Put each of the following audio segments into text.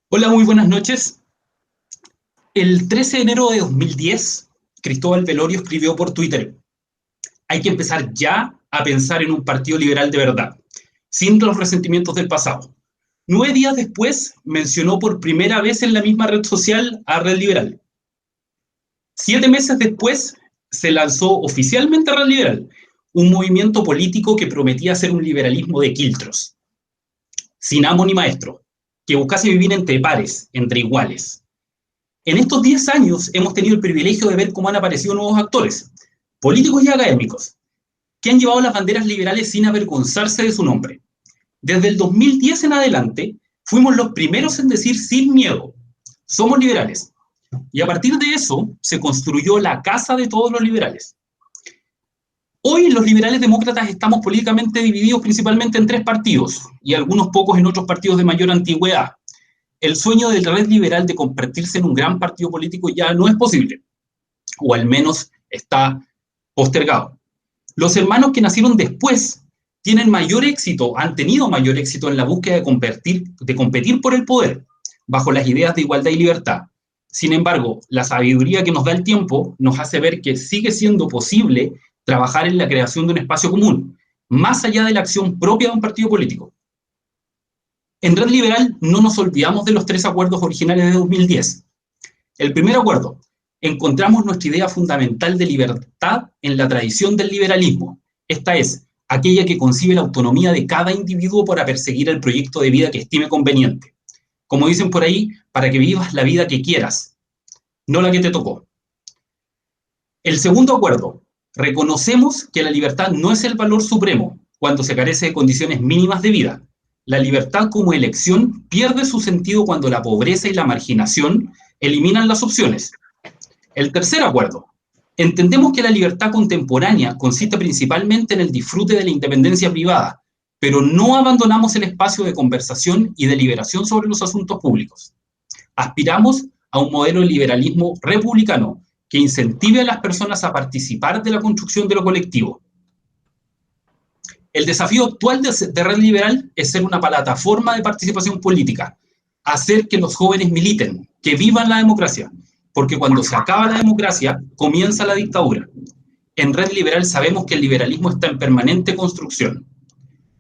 Hola, muy buenas noches. El 13 de enero de 2010, Cristóbal Bellolio escribió por Twitter: hay que empezar ya a pensar en un partido liberal de verdad, sin los resentimientos del pasado. 9 días después, mencionó por primera vez en la misma red social a Red Liberal. 7 meses después, se lanzó oficialmente Red Liberal, un movimiento político que prometía ser un liberalismo de quiltros, sin amo ni maestro, que buscase vivir entre pares, entre iguales. En estos 10 años hemos tenido el privilegio de ver cómo han aparecido nuevos actores, políticos y académicos, que han llevado las banderas liberales sin avergonzarse de su nombre. Desde el 2010 en adelante, fuimos los primeros en decir sin miedo: somos liberales. Y a partir de eso, se construyó la casa de todos los liberales. Hoy los liberales demócratas estamos políticamente divididos principalmente en 3 partidos, y algunos pocos en otros partidos de mayor antigüedad. El sueño de la red liberal de convertirse en un gran partido político ya no es posible, o al menos está postergado. Los hermanos que nacieron después tienen mayor éxito, han tenido mayor éxito en la búsqueda de competir por el poder, bajo las ideas de igualdad y libertad. Sin embargo, la sabiduría que nos da el tiempo nos hace ver que sigue siendo posible trabajar en la creación de un espacio común, más allá de la acción propia de un partido político. En Red Liberal no nos olvidamos de los 3 acuerdos originales de 2010. El primer acuerdo: encontramos nuestra idea fundamental de libertad en la tradición del liberalismo. Esta es aquella que concibe la autonomía de cada individuo para perseguir el proyecto de vida que estime conveniente. Como dicen por ahí, para que vivas la vida que quieras, no la que te tocó. El segundo acuerdo: reconocemos que la libertad no es el valor supremo cuando se carece de condiciones mínimas de vida. La libertad como elección pierde su sentido cuando la pobreza y la marginación eliminan las opciones. El tercer acuerdo: entendemos que la libertad contemporánea consiste principalmente en el disfrute de la independencia privada, pero no abandonamos el espacio de conversación y deliberación sobre los asuntos públicos. Aspiramos a un modelo de liberalismo republicano que incentive a las personas a participar de la construcción de lo colectivo. El desafío actual de Red Liberal es ser una plataforma de participación política, hacer que los jóvenes militen, que vivan la democracia, porque cuando se acaba la democracia, comienza la dictadura. En Red Liberal sabemos que el liberalismo está en permanente construcción.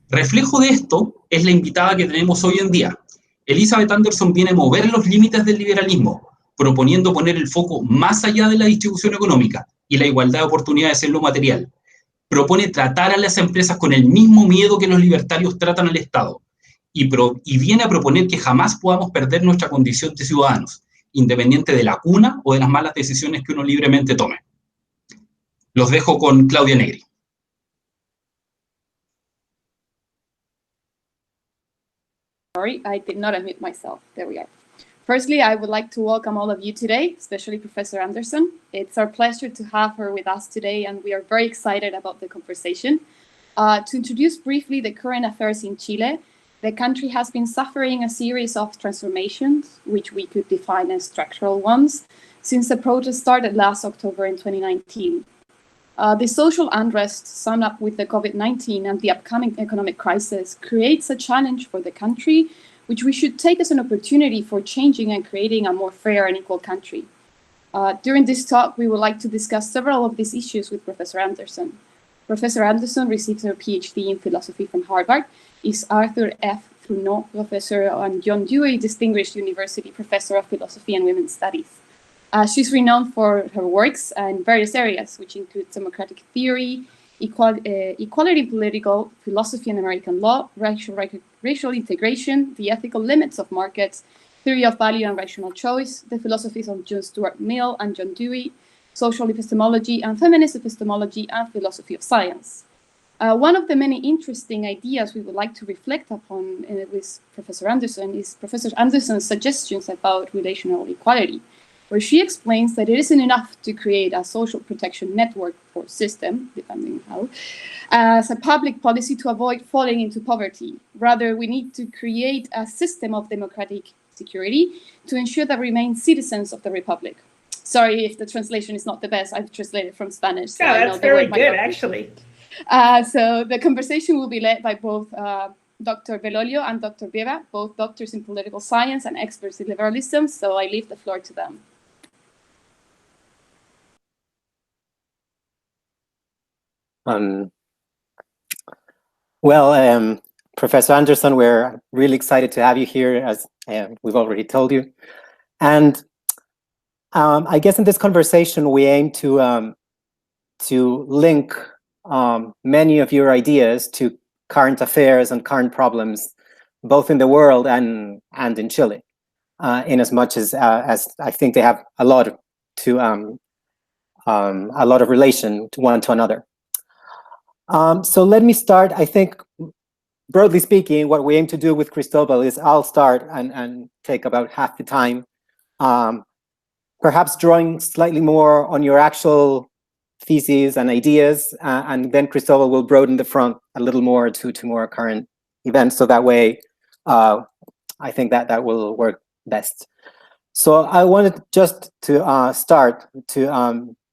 Reflejo de esto es la invitada que tenemos hoy en día. Elizabeth Anderson viene a mover los límites del liberalismo, proponiendo poner el foco más allá de la distribución económica y la igualdad de oportunidades en lo material. Propone tratar a las empresas con el mismo miedo que los libertarios tratan al Estado, y viene a proponer que jamás podamos perder nuestra condición de ciudadanos, independiente de la cuna o de las malas decisiones que uno libremente tome. Los dejo con Claudia Negri. Sorry, I did not unmute myself. There we are. Firstly, I would like to welcome all of you today, especially Professor Anderson. It's our pleasure to have her with us today, and we are very excited about the conversation. To introduce briefly the current affairs in Chile, the country has been suffering a series of transformations, which we could define as structural ones, since the protest started last October in 2019. The social unrest summed up with the COVID-19 and the upcoming economic crisis creates a challenge for the country, which we should take as an opportunity for changing and creating a more fair and equal country. During this talk, we would like to discuss several of these issues with Professor Anderson. Professor Anderson received her PhD in philosophy from Harvard, is Arthur F. Trudeau Professor and John Dewey Distinguished University Professor of Philosophy and Women's Studies. She's renowned for her works in various areas, which include democratic theory, equality in political philosophy and American law, racial integration, the ethical limits of markets, theory of value and rational choice, the philosophies of John Stuart Mill and John Dewey, social epistemology and feminist epistemology, and philosophy of science. One of the many interesting ideas we would like to reflect upon with Professor Anderson is Professor Anderson's suggestions about relational equality, where she explains that it isn't enough to create a social protection network or system, depending how, as a public policy to avoid falling into poverty. Rather, we need to create a system of democratic security to ensure that we remain citizens of the Republic. Sorry if the translation is not the best. I've translated from Spanish. So yeah, that's very good, actually. So the conversation will be led by both Dr. Bellolio and Dr. Brieba, both doctors in political science and experts in liberalism, so I leave the floor to them. Professor Anderson, we're really excited to have you here, as we've already told you. And I guess in this conversation, we aim to link many of your ideas to current affairs and current problems, both in the world and in Chile, in as much as I think they have a lot of relation to one to another. So let me start. I think, broadly speaking, what we aim to do with Cristobal is I'll start and take about half the time, perhaps drawing slightly more on your actual theses and ideas, and then Cristobal will broaden the front a little more to more current events. So that way, I think that will work best. So I wanted just to start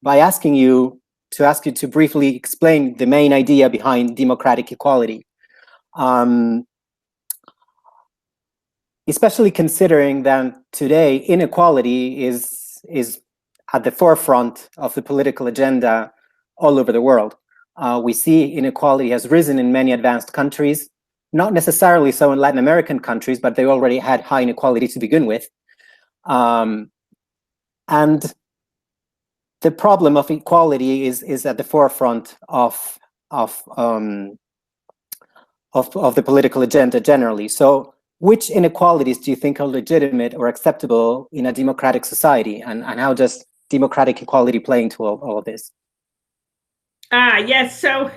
by asking you to briefly explain the main idea behind democratic equality, especially considering that today inequality is at the forefront of the political agenda all over the world. We see inequality has risen in many advanced countries, not necessarily so in Latin American countries, but they already had high inequality to begin with. And the problem of equality is at the forefront of the political agenda generally. So which inequalities do you think are legitimate or acceptable in a democratic society? And how does democratic equality play into all of this? Yes, so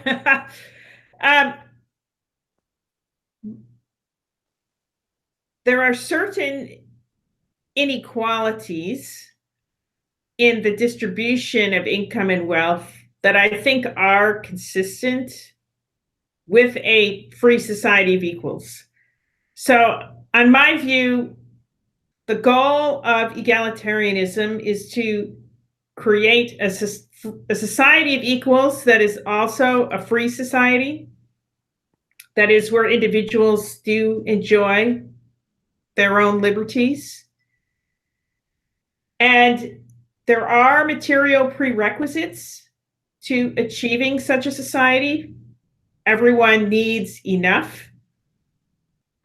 there are certain inequalities in the distribution of income and wealth that I think are consistent with a free society of equals. So, on my view, the goal of egalitarianism is to create a society of equals that is also a free society, that is where individuals do enjoy their own liberties. And there are material prerequisites to achieving such a society. Everyone needs enough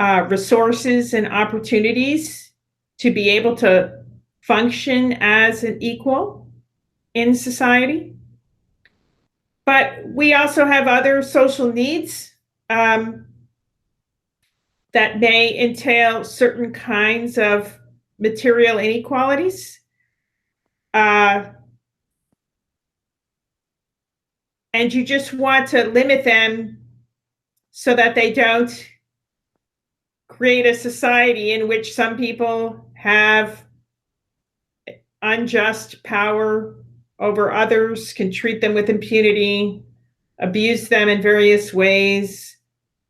resources and opportunities to be able to function as an equal in society. But we also have other social needs that may entail certain kinds of material inequalities. And you just want to limit them so that they don't create a society in which some people have unjust power over others, can treat them with impunity, abuse them in various ways,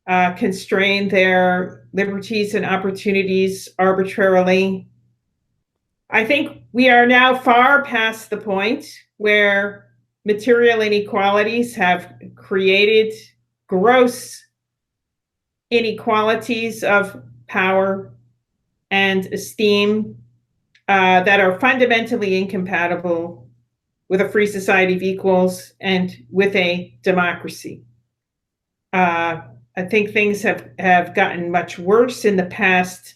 constrain their liberties and opportunities arbitrarily. I think we are now far past the point where material inequalities have created gross inequalities of power and esteem that are fundamentally incompatible with a free society of equals and with a democracy. I think things have gotten much worse in the past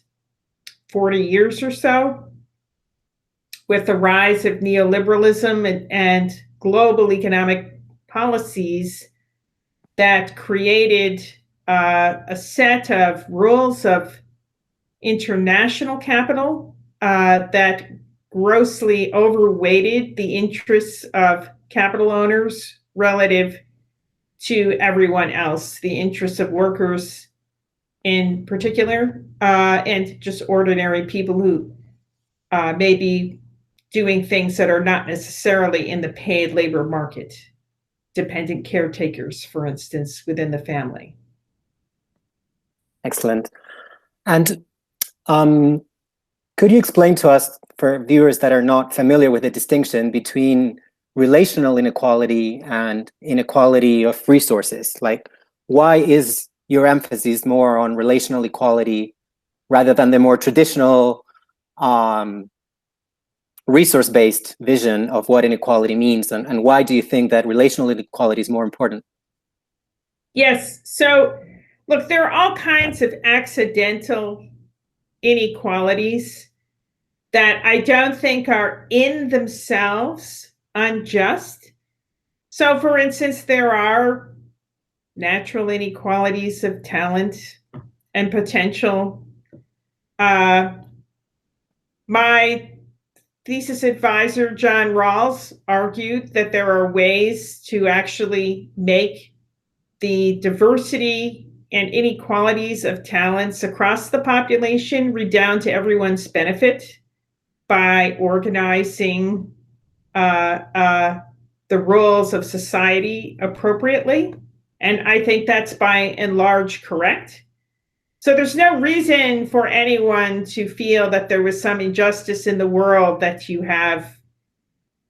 40 years or so, with the rise of neoliberalism and global economic policies that created a set of rules of international capital that grossly overweighted the interests of capital owners relative to everyone else, the interests of workers in particular, and just ordinary people who may be doing things that are not necessarily in the paid labor market, dependent caretakers, for instance, within the family. Excellent. And could you explain to us, for viewers that are not familiar with the distinction between relational inequality and inequality of resources? Like, why is your emphasis more on relational equality rather than the more traditional resource-based vision of what inequality means, and why do you think that relational inequality is more important? Yes, so look, there are all kinds of accidental inequalities that I don't think are in themselves unjust. So for instance, there are natural inequalities of talent and potential. My thesis advisor, John Rawls, argued that there are ways to actually make the diversity and inequalities of talents across the population redound to everyone's benefit by organizing the roles of society appropriately. And I think that's by and large correct. So there's no reason for anyone to feel that there was some injustice in the world that you have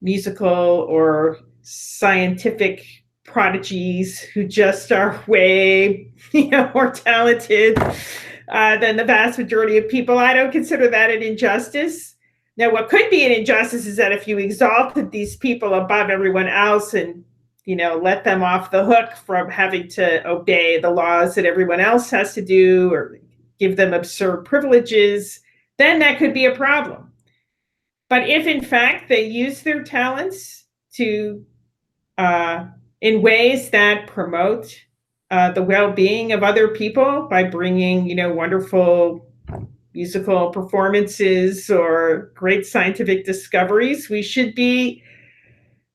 musical or scientific prodigies who just are way, more talented than the vast majority of people. I don't consider that an injustice. Now, what could be an injustice is that if you exalted these people above everyone else and let them off the hook from having to obey the laws that everyone else has to do or give them absurd privileges, then that could be a problem. But if in fact they use their talents to in ways that promote the well-being of other people by bringing, wonderful musical performances or great scientific discoveries, we should be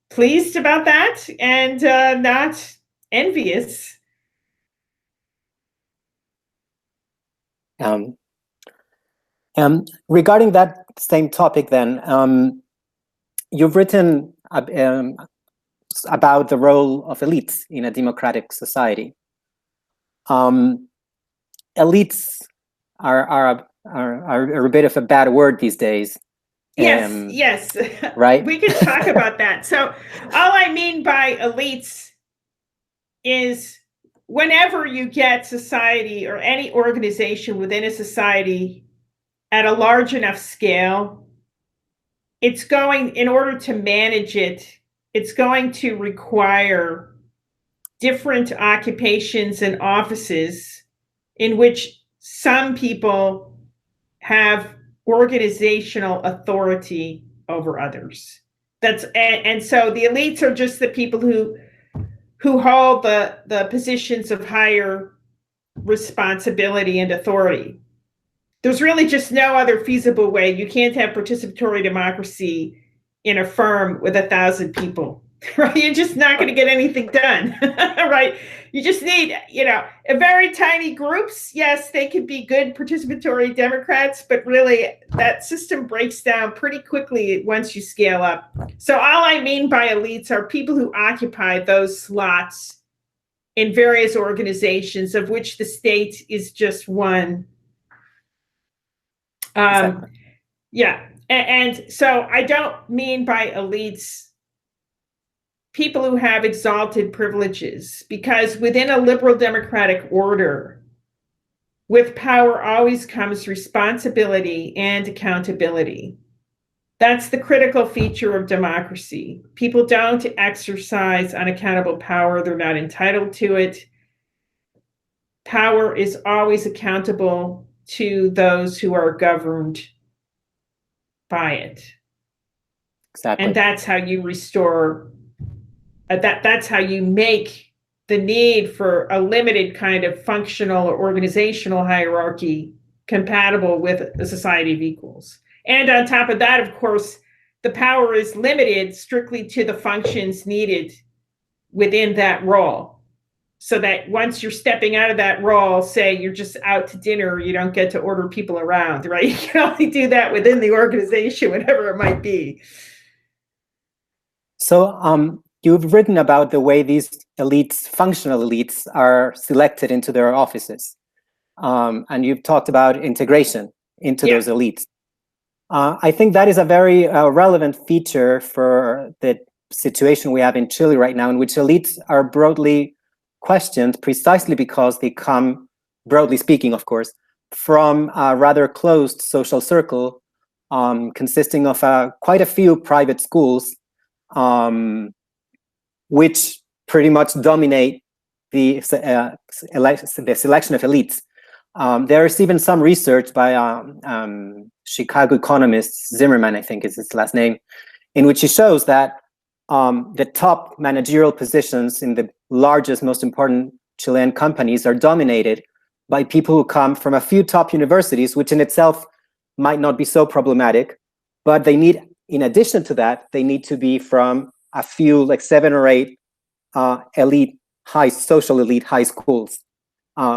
pleased about that and not envious. Regarding that same topic then, you've written about the role of elites in a democratic society. Elites are a bit of a bad word these days. Yes. Right? We can talk about that. So all I mean by elites is whenever you get society or any organization within a society at a large enough scale, it's going, in order to manage it, it's going to require different occupations and offices in which some people have organizational authority over others. And so the elites are just the people who hold the positions of higher responsibility and authority. There's really just no other feasible way. You can't have participatory democracy in a firm with 1,000 people, right? You're just not going to get anything done, right? You just need, a very tiny groups. Yes, they could be good participatory Democrats, but really that system breaks down pretty quickly once you scale up. So all I mean by elites are people who occupy those slots in various organizations, of which the state is just one. Exactly. Yeah. And so I don't mean by elites people who have exalted privileges, because within a liberal democratic order, with power always comes responsibility and accountability. That's the critical feature of democracy. People don't exercise unaccountable power. They're not entitled to it. Power is always accountable to those who are governed by it. Exactly. And that's how you restore, that's how you make the need for a limited kind of functional or organizational hierarchy compatible with a society of equals. And on top of that, of course, the power is limited strictly to the functions needed within that role. So that once you're stepping out of that role, say you're just out to dinner, you don't get to order people around, right? You can only do that within the organization, whatever it might be. So you've written about the way these elites, functional elites, are selected into their offices. And you've talked about integration into those elites. I think that is a very relevant feature for the situation we have in Chile right now, in which elites are broadly questioned precisely because they come, broadly speaking, of course, from a rather closed social circle consisting of quite a few private schools, which pretty much dominate the selection of elites. There is even some research by Chicago economist Zimmerman, I think is his last name, in which he shows that the top managerial positions in the largest, most important Chilean companies are dominated by people who come from a few top universities, which in itself might not be so problematic, but they need, in addition to that, they need to be from a few, like 7 or 8 social elite high schools,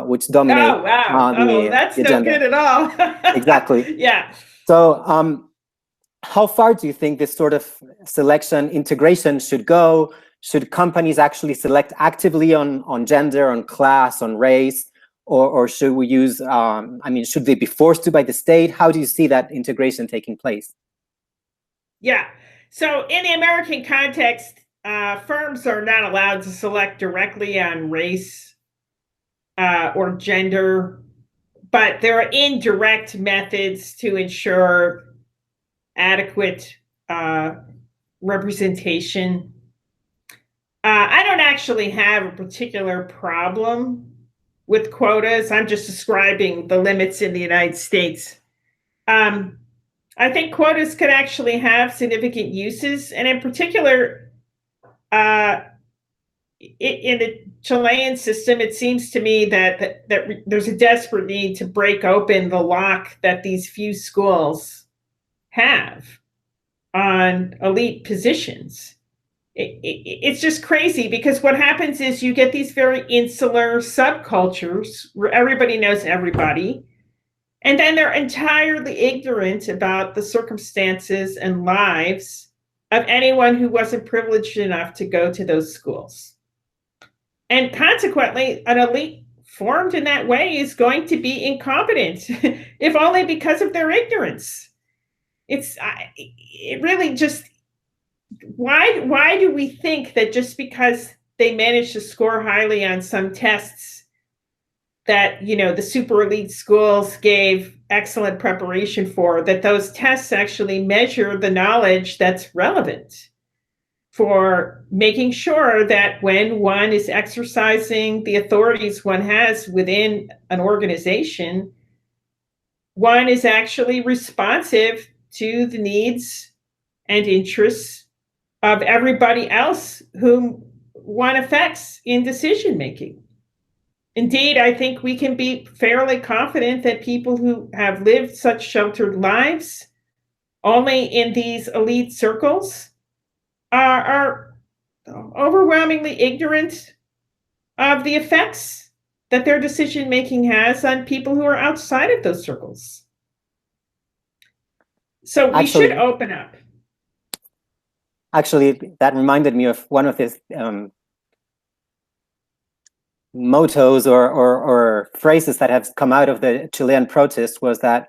which dominate. Oh, wow. That's no good at all. Exactly. Yeah. So how far do you think this sort of selection integration should go? Should companies actually select actively on gender, on class, on race? Or should we use, should they be forced to by the state? How do you see that integration taking place? Yeah. So in the American context, firms are not allowed to select directly on race or gender, but there are indirect methods to ensure adequate representation. I don't actually have a particular problem with quotas. I'm just describing the limits in the United States. I think quotas could actually have significant uses, and in particular, in the Chilean system, it seems to me that there's a desperate need to break open the lock that these few schools have on elite positions. It's just crazy because what happens is you get these very insular subcultures where everybody knows everybody, and then they're entirely ignorant about the circumstances and lives of anyone who wasn't privileged enough to go to those schools. And consequently, an elite formed in that way is going to be incompetent, if only because of their ignorance. It really just... Why do we think that just because they managed to score highly on some tests that, the super elite schools gave excellent preparation for, that those tests actually measure the knowledge that's relevant for making sure that when one is exercising the authorities one has within an organization, one is actually responsive to the needs and interests of everybody else whom one affects in decision making. Indeed, I think we can be fairly confident that people who have lived such sheltered lives only in these elite circles are overwhelmingly ignorant of the effects that their decision making has on people who are outside of those circles. So we should open up. Actually, that reminded me of one of his mottos or phrases that have come out of the Chilean protest was that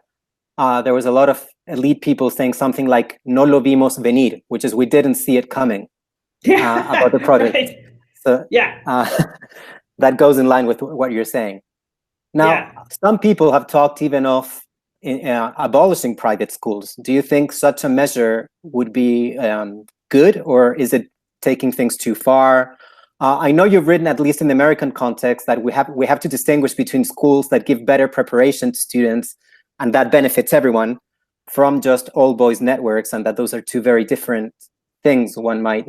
there was a lot of elite people saying something like "no lo vimos venir," which is we didn't see it coming about the protest. Right. So that goes in line with what you're saying. Now, some people have talked even of abolishing private schools. Do you think such a measure would be good, or is it taking things too far? I know you've written, at least in the American context, that we have to distinguish between schools that give better preparation to students and that benefits everyone from just all boys networks, and that those are two very different things. One might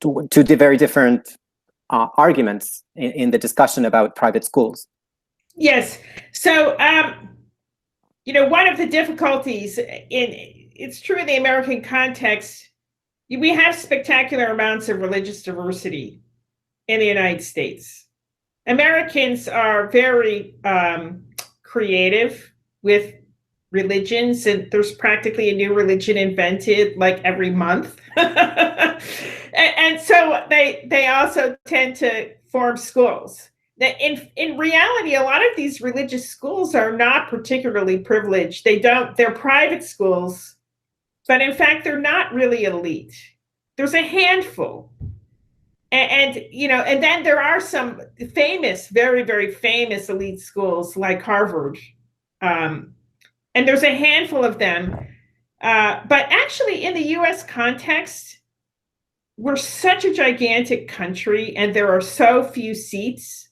two very different arguments in the discussion about private schools. Yes. So one of the difficulties it's true in the American context, we have spectacular amounts of religious diversity in the United States. Americans are very creative with religions, and there's practically a new religion invented like every month. and so they also tend to form schools. In reality, a lot of these religious schools are not particularly privileged. They're private schools, but in fact, they're not really elite. There's a handful. and then there are some famous, very, very famous elite schools like Harvard. And there's a handful of them. But actually, in the US context, we're such a gigantic country, and there are so few seats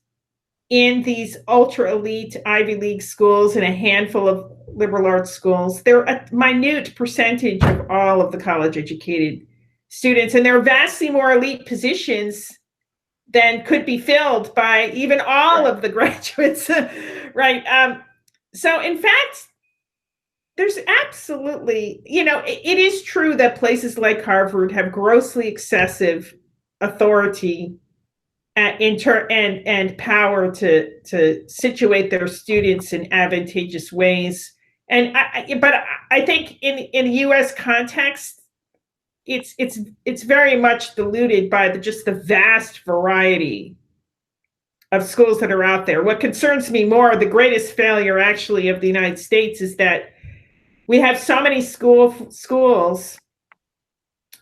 in these ultra elite Ivy League schools and a handful of liberal arts schools. They're a minute percentage of all of the college educated students, and there are vastly more elite positions than could be filled by even all of the graduates, right? So in fact, there's absolutely, it is true that places like Harvard have grossly excessive authority and power to situate their students in advantageous ways. But I think in the U.S. context, it's very much diluted by just the vast variety of schools that are out there. What concerns me more, the greatest failure actually of the United States, is that we have so many schools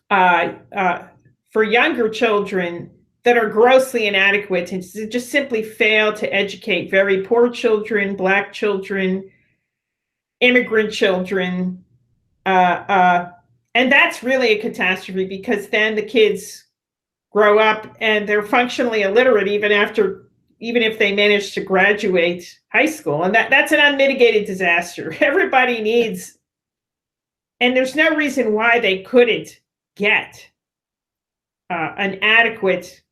for younger children that are grossly inadequate and just simply fail to educate very poor children, Black children, immigrant children. And that's really a catastrophe, because then the kids grow up and they're functionally illiterate even if they manage to graduate high school. And that's an unmitigated disaster. Everybody needs, and there's no reason why they couldn't get an adequate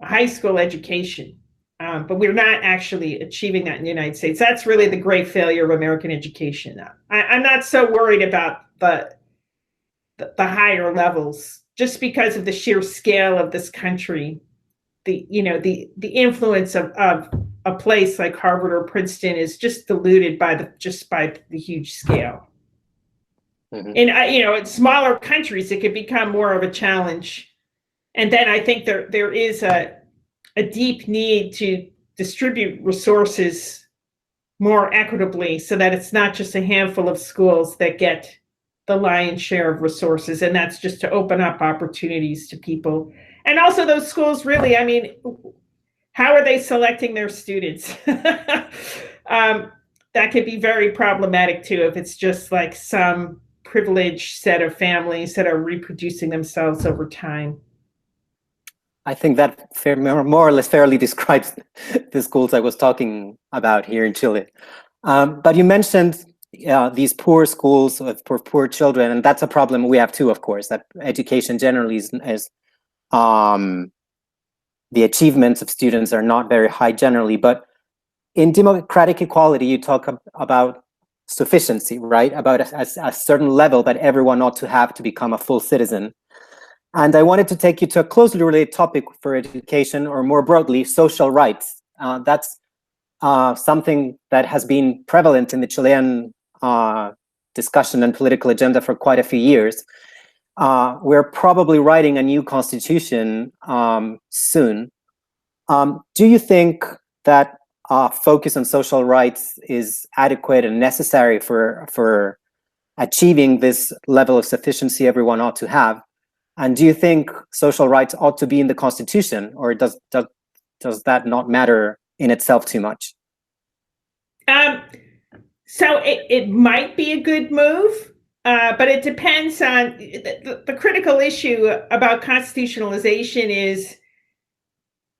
high school education. But we're not actually achieving that in the United States. That's really the great failure of American education. I'm not so worried about the higher levels, just because of the sheer scale of this country. The influence of a place like Harvard or Princeton is just diluted by the huge scale. Mm-hmm. In smaller countries, it could become more of a challenge. And then I think there is a deep need to distribute resources more equitably, so that it's not just a handful of schools that get the lion's share of resources, and that's just to open up opportunities to people. And also those schools, really, I mean, how are they selecting their students? That could be very problematic too, if it's just like some privileged set of families that are reproducing themselves over time. I think that more or less fairly describes the schools I was talking about here in Chile. But you mentioned these poor schools for poor children, and that's a problem we have too, of course, that education generally is the achievements of students are not very high generally. But in democratic equality, you talk about sufficiency, right? About a certain level that everyone ought to have to become a full citizen. And I wanted to take you to a closely related topic for education, or more broadly, social rights. That's something that has been prevalent in the Chilean discussion and political agenda for quite a few years. We're probably writing a new constitution soon. Do you think that focus on social rights is adequate and necessary for achieving this level of sufficiency everyone ought to have? And do you think social rights ought to be in the Constitution, or does that not matter in itself too much? So it might be a good move, but it depends on the critical issue about constitutionalization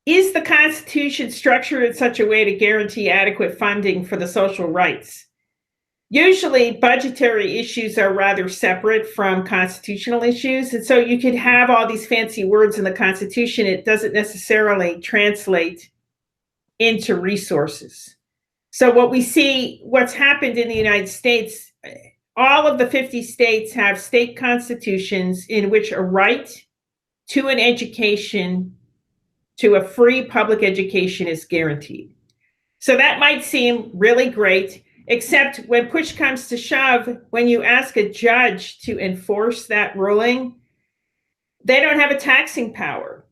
is the Constitution structured in such a way to guarantee adequate funding for the social rights? Usually budgetary issues are rather separate from constitutional issues. And so you could have all these fancy words in the Constitution. It doesn't necessarily translate into resources. So what's happened in the United States, all of the 50 states have state constitutions in which a right to an education, to a free public education, is guaranteed. So that might seem really great, except when push comes to shove, when you ask a judge to enforce that ruling, they don't have a taxing power.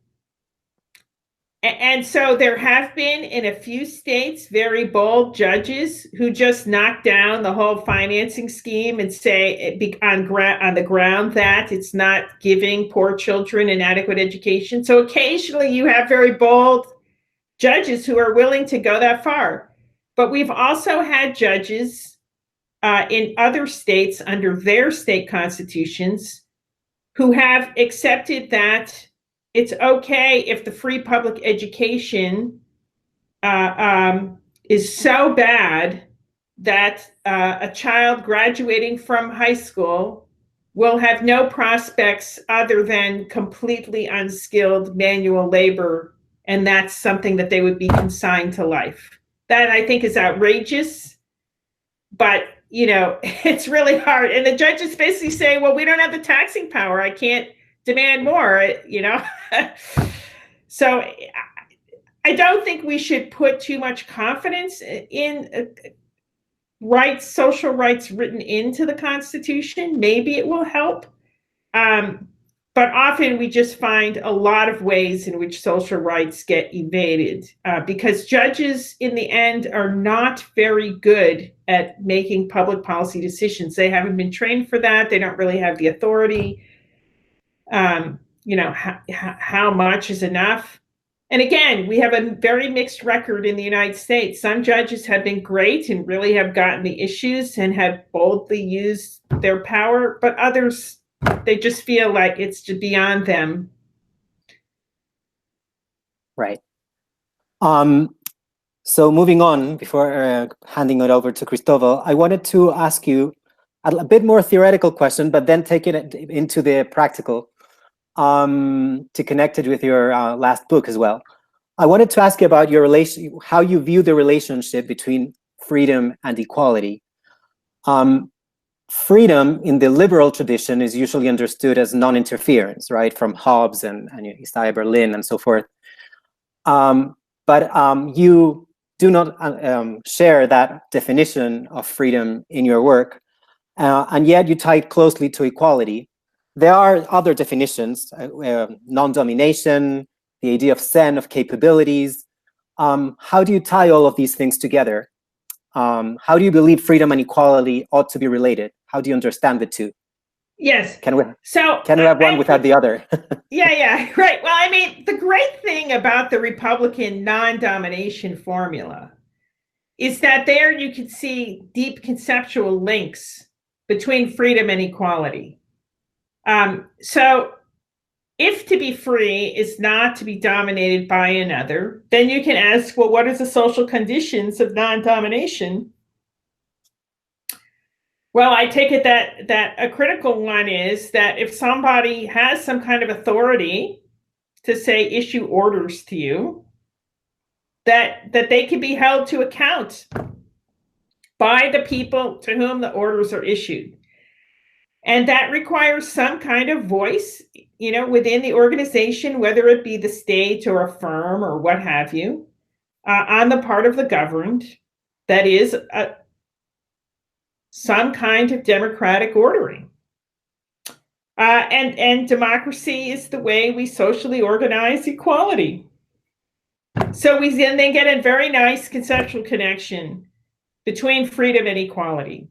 And so there have been in a few states very bold judges who just knock down the whole financing scheme and say on the ground that it's not giving poor children an adequate education. So occasionally you have very bold judges who are willing to go that far. But we've also had judges in other states under their state constitutions who have accepted that it's okay if the free public education is so bad that a child graduating from high school will have no prospects other than completely unskilled manual labor, and that's something that they would be consigned to life. That, I think, is outrageous, but it's really hard. And the judges basically say, well, we don't have the taxing power. I can't demand more, So I don't think we should put too much confidence in social rights written into the Constitution. Maybe it will help. But often we just find a lot of ways in which social rights get evaded because judges in the end are not very good at making public policy decisions. They haven't been trained for that. They don't really have the authority. How much is enough? And again, we have a very mixed record in the United States. Some judges have been great and really have gotten the issues and have boldly used their power, but others, they just feel like it's beyond them. Right. So moving on, before handing it over to Cristóbal, I wanted to ask you a bit more theoretical question, but then take it into the practical, to connect it with your last book as well. I wanted to ask you about your how you view the relationship between freedom and equality. Freedom in the liberal tradition is usually understood as non-interference, right? From Hobbes and Isaiah Berlin and so forth. But you do not share that definition of freedom in your work, and yet you tie it closely to equality. There are other definitions, non-domination, the idea of sen, of capabilities. How do you tie all of these things together? How do you believe freedom and equality ought to be related? How do you understand the two? Yes. Can we have one without the other? Yeah, right. Well, I mean, the great thing about the Republican non-domination formula is that there you can see deep conceptual links between freedom and equality. So if to be free is not to be dominated by another, then you can ask, well, what are the social conditions of non-domination? Well, I take it that a critical one is that if somebody has some kind of authority to say issue orders to you, that they can be held to account by the people to whom the orders are issued. And that requires some kind of voice, within the organization, whether it be the state or a firm or what have you, on the part of the governed, that is some kind of democratic ordering. And democracy is the way we socially organize equality. So we then get a very nice conceptual connection between freedom and equality.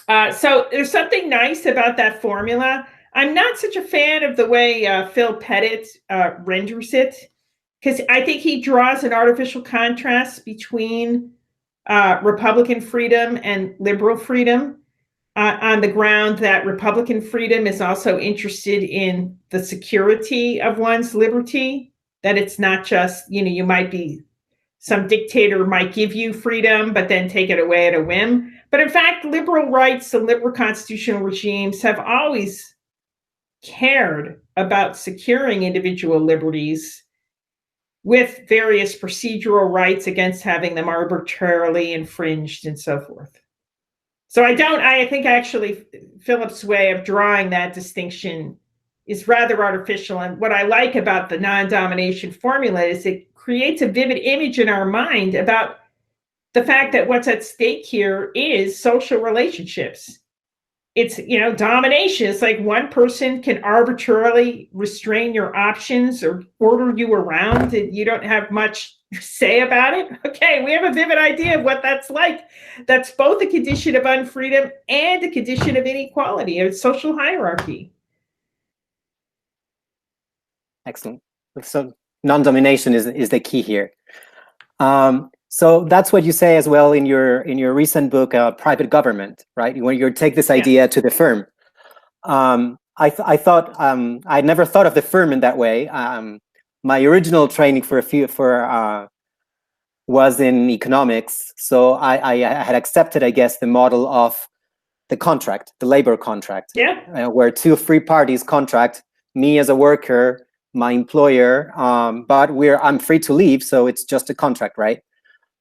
So there's something nice about that formula. I'm not such a fan of the way Phil Pettit renders it, because I think he draws an artificial contrast between Republican freedom and liberal freedom on the ground that Republican freedom is also interested in the security of one's liberty, that it's not just, you might be, some dictator might give you freedom, but then take it away at a whim. But in fact, liberal rights and liberal constitutional regimes have always cared about securing individual liberties with various procedural rights against having them arbitrarily infringed and so forth. So I think actually Philip's way of drawing that distinction is rather artificial. And what I like about the non-domination formula is it creates a vivid image in our mind about the fact that what's at stake here is social relationships. it's, domination. It's like one person can arbitrarily restrain your options or order you around and you don't have much say about it. Okay, we have a vivid idea of what that's like. That's both a condition of unfreedom and a condition of inequality, of social hierarchy. Excellent. So non-domination is the key here. So that's what you say as well in your recent book, Private Government, right? When you take this idea to the firm. I thought I'd never thought of the firm in that way. My original training was in economics, so I had accepted, I guess, the model of the contract, the labor contract, where two free parties contract, me as a worker, my employer, but I'm free to leave, so it's just a contract, right?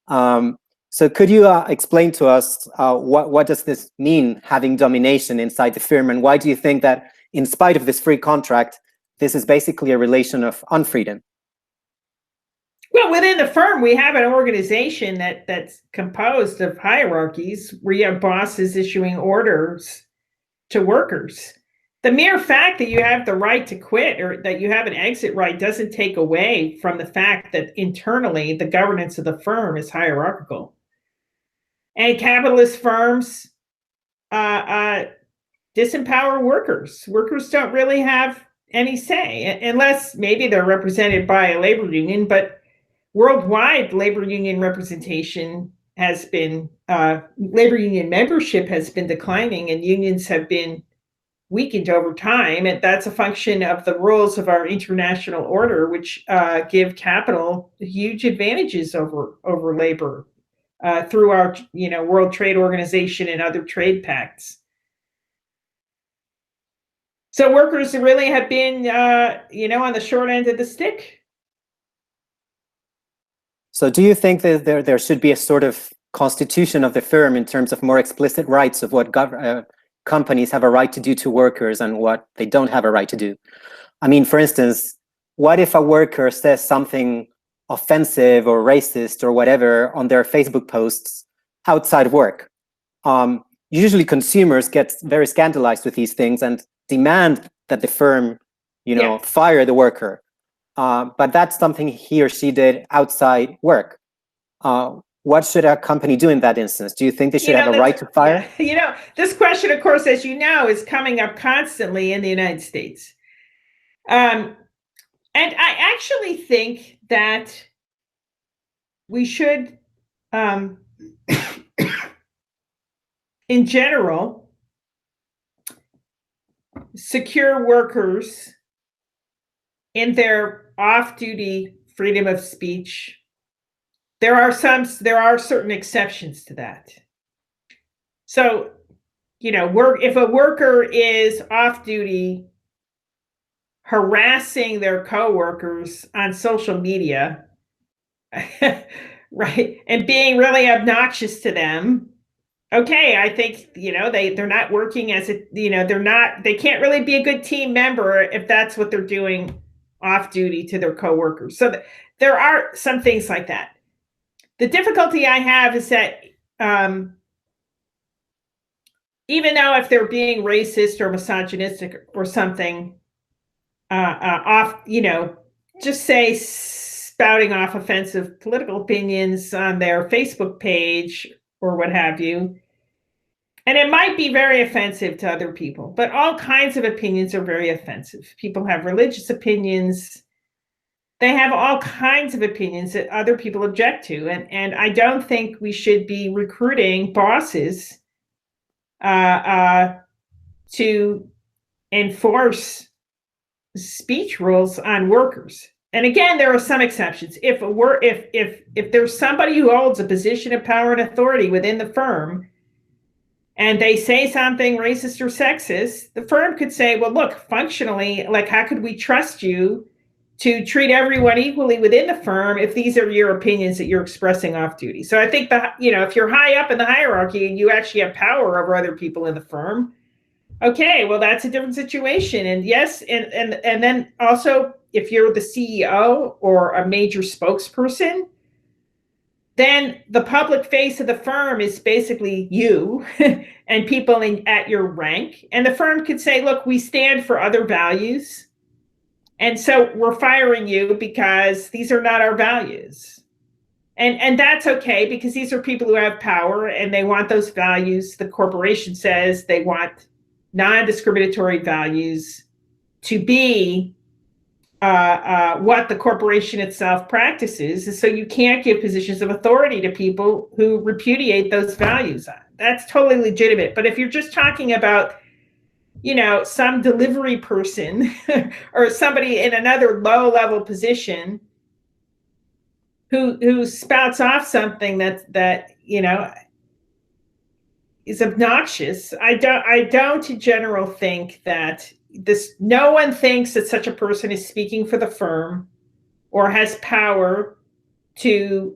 So could you explain to us what does this mean, having domination inside the firm, and why do you think that in spite of this free contract, this is basically a relation of unfreedom? Well, within the firm, we have an organization that's composed of hierarchies where you have bosses issuing orders to workers. The mere fact that you have the right to quit or that you have an exit right doesn't take away from the fact that internally the governance of the firm is hierarchical. And capitalist firms disempower workers. Workers don't really have any say, unless maybe they're represented by a labor union, but worldwide labor union representation has been, labor union membership has been declining and unions have been weakened over time. And that's a function of the rules of our international order, which give capital huge advantages over labor through our World Trade Organization and other trade pacts. So workers really have been, on the short end of the stick. So do you think that there should be a sort of constitution of the firm in terms of more explicit rights of what companies have a right to do to workers and what they don't have a right to do? I mean, for instance, what if a worker says something offensive or racist or whatever on their Facebook posts outside work? Usually consumers get very scandalized with these things and demand that the firm, fire the worker. But that's something he or she did outside work. What should a company do in that instance? Do you think they should have a right to fire? This question, of course, as you know, is coming up constantly in the United States. And I actually think that we should, in general, secure workers in their off-duty freedom of speech. There are certain exceptions to that. So, if a worker is off-duty harassing their coworkers on social media, right, and being really obnoxious to them, okay, I think, they're not working as they can't really be a good team member if that's what they're doing off duty to their coworkers. So there are some things like that. The difficulty I have is that even though if they're being racist or misogynistic or something, just say spouting off offensive political opinions on their Facebook page or what have you. And it might be very offensive to other people, but all kinds of opinions are very offensive. People have religious opinions. They have all kinds of opinions that other people object to. And I don't think we should be recruiting bosses to enforce speech rules on workers. And again, there are some exceptions. If there's somebody who holds a position of power and authority within the firm, and they say something racist or sexist, the firm could say, well, look, functionally, how could we trust you to treat everyone equally within the firm if these are your opinions that you're expressing off duty? So I think if you're high up in the hierarchy and you actually have power over other people in the firm, okay, well, that's a different situation. And yes, and then also if you're the CEO or a major spokesperson, then the public face of the firm is basically you and people at your rank. And the firm could say, look, we stand for other values. And so we're firing you because these are not our values. And that's okay, because these are people who have power and they want those values. The corporation says they want non-discriminatory values to be what the corporation itself practices. And so you can't give positions of authority to people who repudiate those values. That's totally legitimate. But if you're just talking about, you know, some delivery person or somebody in another low-level position who spouts off something that you know is obnoxious, I don't in general think that no one thinks that such a person is speaking for the firm or has power to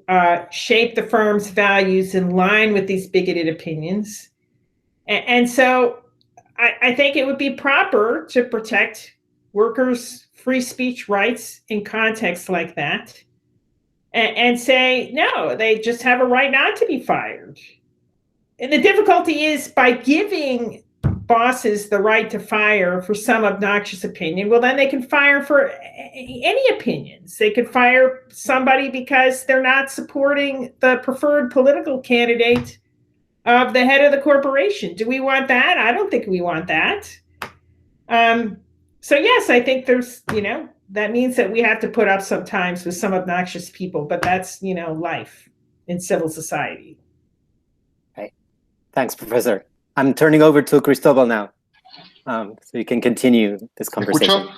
shape the firm's values in line with these bigoted opinions. And so I think it would be proper to protect workers' free speech rights in contexts like that and say, no, they just have a right not to be fired. And the difficulty is, by giving bosses the right to fire for some obnoxious opinion, well, then they can fire for any opinions. They could fire somebody because they're not supporting the preferred political candidate of the head of the corporation. Do we want that? I don't think we want that. So yes, I think there's, you know, that means that we have to put up sometimes with some obnoxious people, but that's, you know, life in civil society. Okay. Thanks, Professor. I'm turning over to Cristobal now, so you can continue this conversation.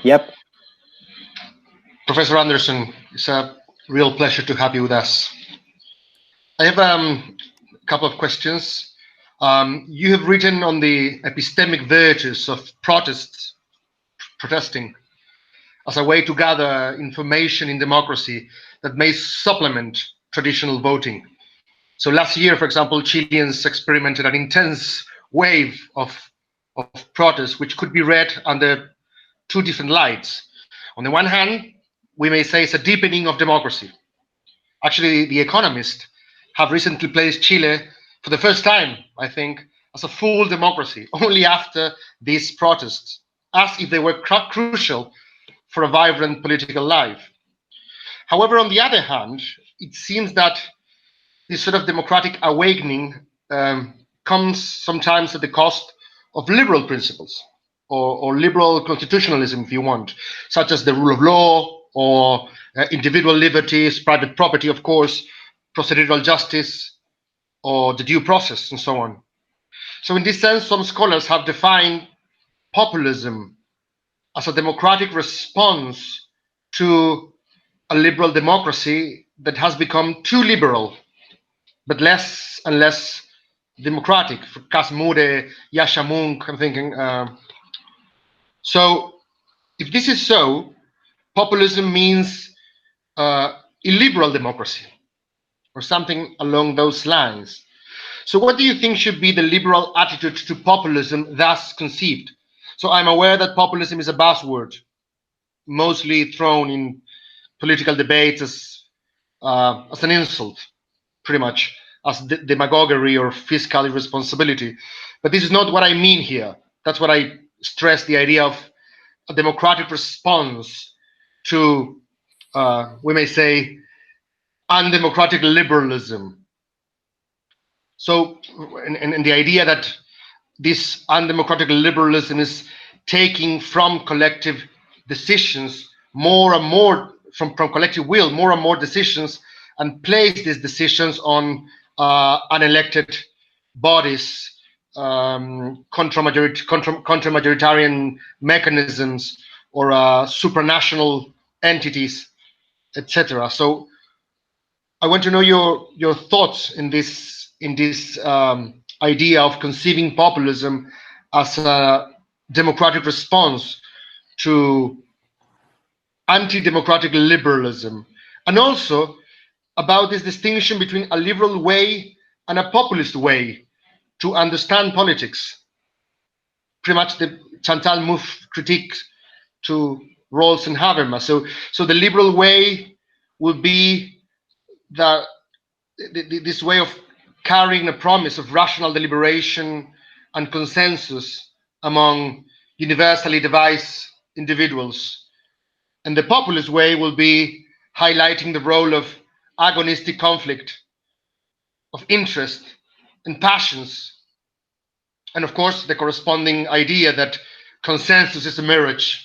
Yep. Professor Anderson, it's a real pleasure to have you with us. I have a couple of questions. You have written on the epistemic virtues of protesting as a way to gather information in democracy that may supplement traditional voting. So last year, for example, Chileans experimented an intense wave of protests, which could be read under two different lights. On the one hand, we may say it's a deepening of democracy. Actually, The Economist have recently placed Chile for the first time, I think, as a full democracy, only after these protests, as if they were crucial for a vibrant political life. However, on the other hand, it seems that this sort of democratic awakening comes sometimes at the cost of liberal principles or liberal constitutionalism, if you want, such as the rule of law or individual liberties, private property, of course, procedural justice, or the due process, and so on. So in this sense, some scholars have defined populism as a democratic response to a liberal democracy that has become too liberal, but less and less democratic. For Kasmure, Yasha Munk, I'm thinking. So if this is so, populism means illiberal democracy, or something along those lines. So what do you think should be the liberal attitude to populism thus conceived? So I'm aware that populism is a buzzword, mostly thrown in political debates as an insult, pretty much, as demagoguery or fiscal irresponsibility. But this is not what I mean here. That's what I stress, the idea of a democratic response to, we may say, undemocratic liberalism. So, and the idea that this undemocratic liberalism is taking from collective decisions more and more, from collective will, more and more decisions, and place these decisions on unelected bodies, contra-majoritarian mechanisms, or supranational entities, etc. So I want to know your thoughts in this idea of conceiving populism as a democratic response to anti-democratic liberalism, and also about this distinction between a liberal way and a populist way to understand politics. Pretty much the Chantal Mouffe critique to Rawls and Habermas. So the liberal way will be this way of carrying a promise of rational deliberation and consensus among universally devised individuals. And the populist way will be highlighting the role of agonistic conflict, of interest and passions, and of course the corresponding idea that consensus is a mirage,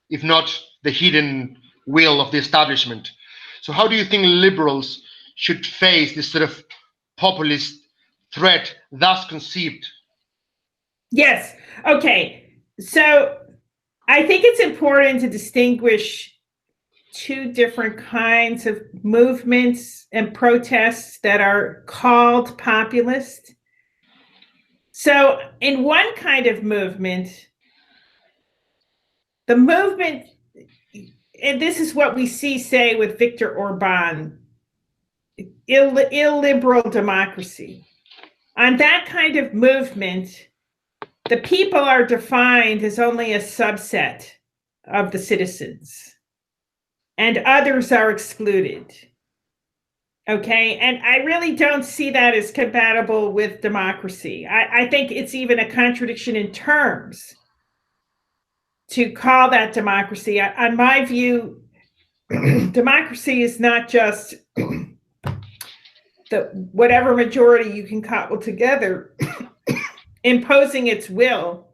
if not the hidden will of the establishment. So how do you think liberals should face this sort of populist threat thus conceived? Yes. Okay. So I think it's important to distinguish two different kinds of movements and protests that are called populist. So in one kind of movement, the movement, and this is what we see, say, with Viktor Orban, illiberal democracy. On that kind of movement, the people are defined as only a subset of the citizens, and others are excluded. Okay, and I really don't see that as compatible with democracy. I think it's even a contradiction in terms to call that democracy. On my view, democracy is not just the whatever majority you can cobble together imposing its will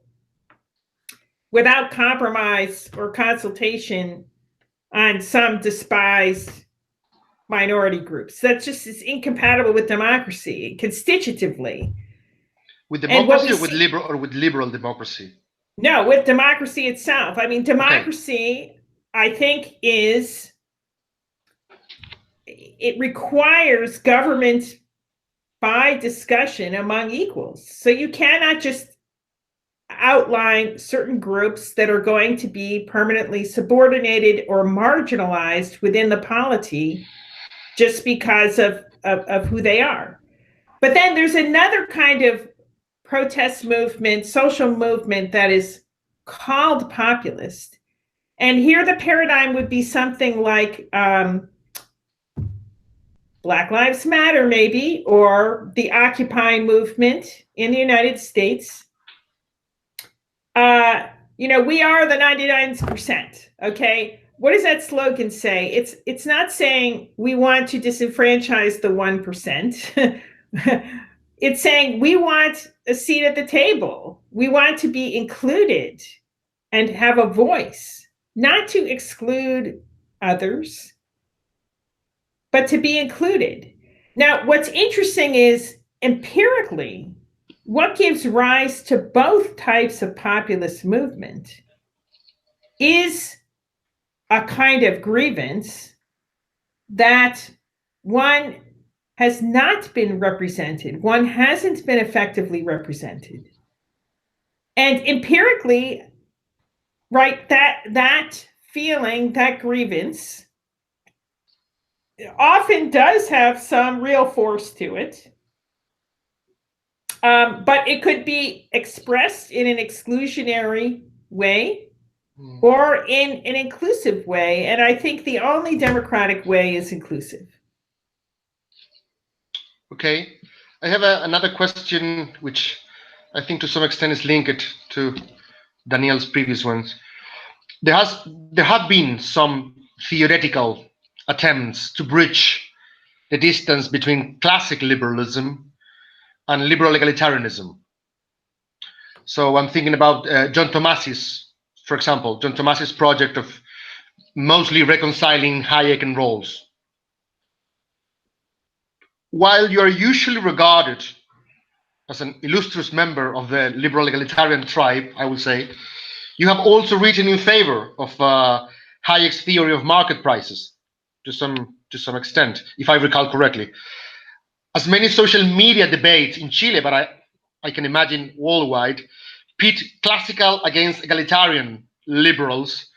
without compromise or consultation on some despised minority groups. That's just is incompatible with democracy constitutively. With democracy or with liberal democracy? No, with democracy itself. I mean, democracy, I think, it requires government by discussion among equals. So you cannot just outline certain groups that are going to be permanently subordinated or marginalized within the polity just because of who they are. But then there's another kind of protest movement, social movement that is called populist. And here the paradigm would be something like Black Lives Matter, maybe, or the Occupy movement in the United States. You know, we are the 99%, okay? What does that slogan say? It's not saying we want to disenfranchise the 1%. It's saying we want a seat at the table. We want to be included and have a voice, not to exclude others, but to be included. Now, what's interesting is empirically, what gives rise to both types of populist movement is a kind of grievance that one has not been represented. One hasn't been effectively represented. And empirically, right, that feeling, that grievance, often does have some real force to it. But it could be expressed in an exclusionary way or in an inclusive way. And I think the only democratic way is inclusive. Okay. I have another question, which I think to some extent is linked to Daniel's previous ones. There have been some theoretical attempts to bridge the distance between classic liberalism and liberal egalitarianism. So I'm thinking about John Thomas's, for example, John Thomas's project of mostly reconciling Hayek and Rawls. While you are usually regarded as an illustrious member of the liberal egalitarian tribe, I would say, you have also written in favor of Hayek's theory of market prices to some extent, if I recall correctly. As many social media debates in Chile, but I can imagine worldwide, pit classical against egalitarian liberals,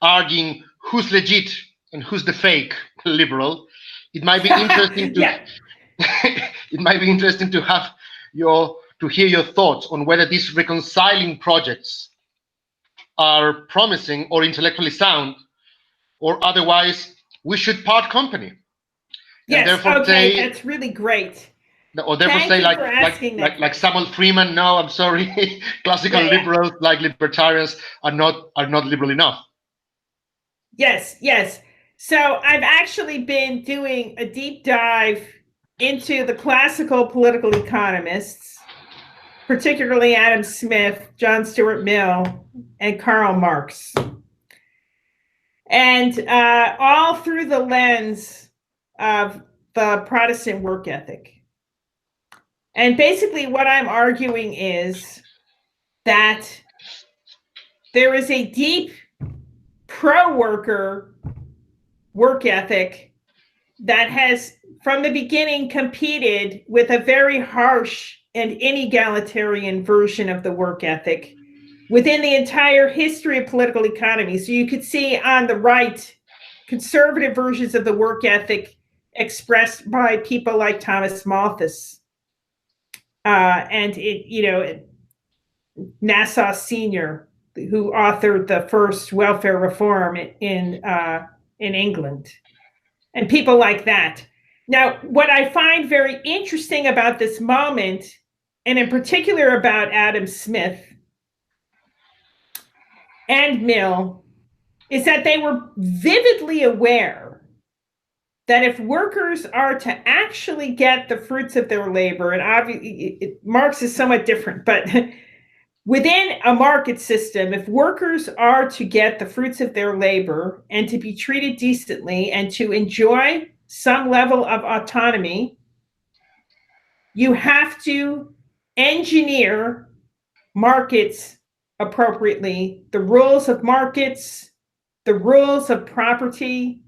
arguing who's legit and who's the fake liberal. It might be interesting to it might be interesting to have to hear your thoughts on whether these reconciling projects are promising or intellectually sound, or otherwise we should part company. Yes, therefore okay, that's really great. Or therefore say like Samuel Freeman, no, I'm sorry, classical liberals like libertarians are not liberal enough. Yes, yes. So I've actually been doing a deep dive into the classical political economists, particularly Adam Smith, John Stuart Mill, and Karl Marx. And all through the lens of the Protestant work ethic. And basically what I'm arguing is that there is a deep pro-worker work ethic that has, from the beginning, competed with a very harsh and inegalitarian version of the work ethic within the entire history of political economy. So you could see on the right, conservative versions of the work ethic expressed by people like Thomas Malthus and Nassau Sr., who authored the first welfare reform in England, and people like that. Now, what I find very interesting about this moment, and in particular about Adam Smith and Mill, is that they were vividly aware that if workers are to actually get the fruits of their labor, and obviously Marx is somewhat different, but within a market system, if workers are to get the fruits of their labor and to be treated decently and to enjoy some level of autonomy, you have to engineer markets appropriately, the rules of markets, the rules of property.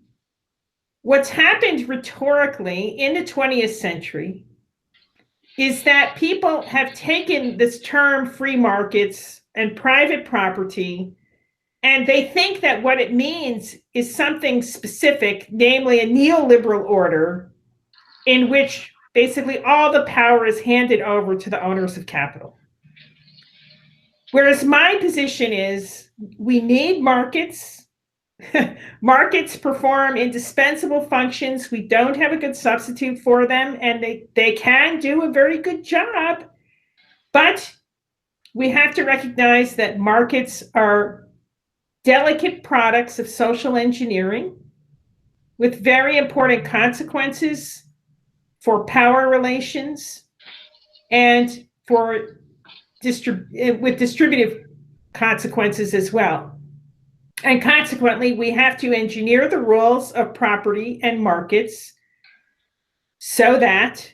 What's happened rhetorically in the 20th century is that people have taken this term free markets and private property, and they think that what it means is something specific, namely a neoliberal order in which basically all the power is handed over to the owners of capital. Whereas my position is we need markets. Markets perform indispensable functions. We don't have a good substitute for them, and they can do a very good job. But we have to recognize that markets are delicate products of social engineering with very important consequences for power relations and for with distributive consequences as well. And consequently, we have to engineer the rules of property and markets so that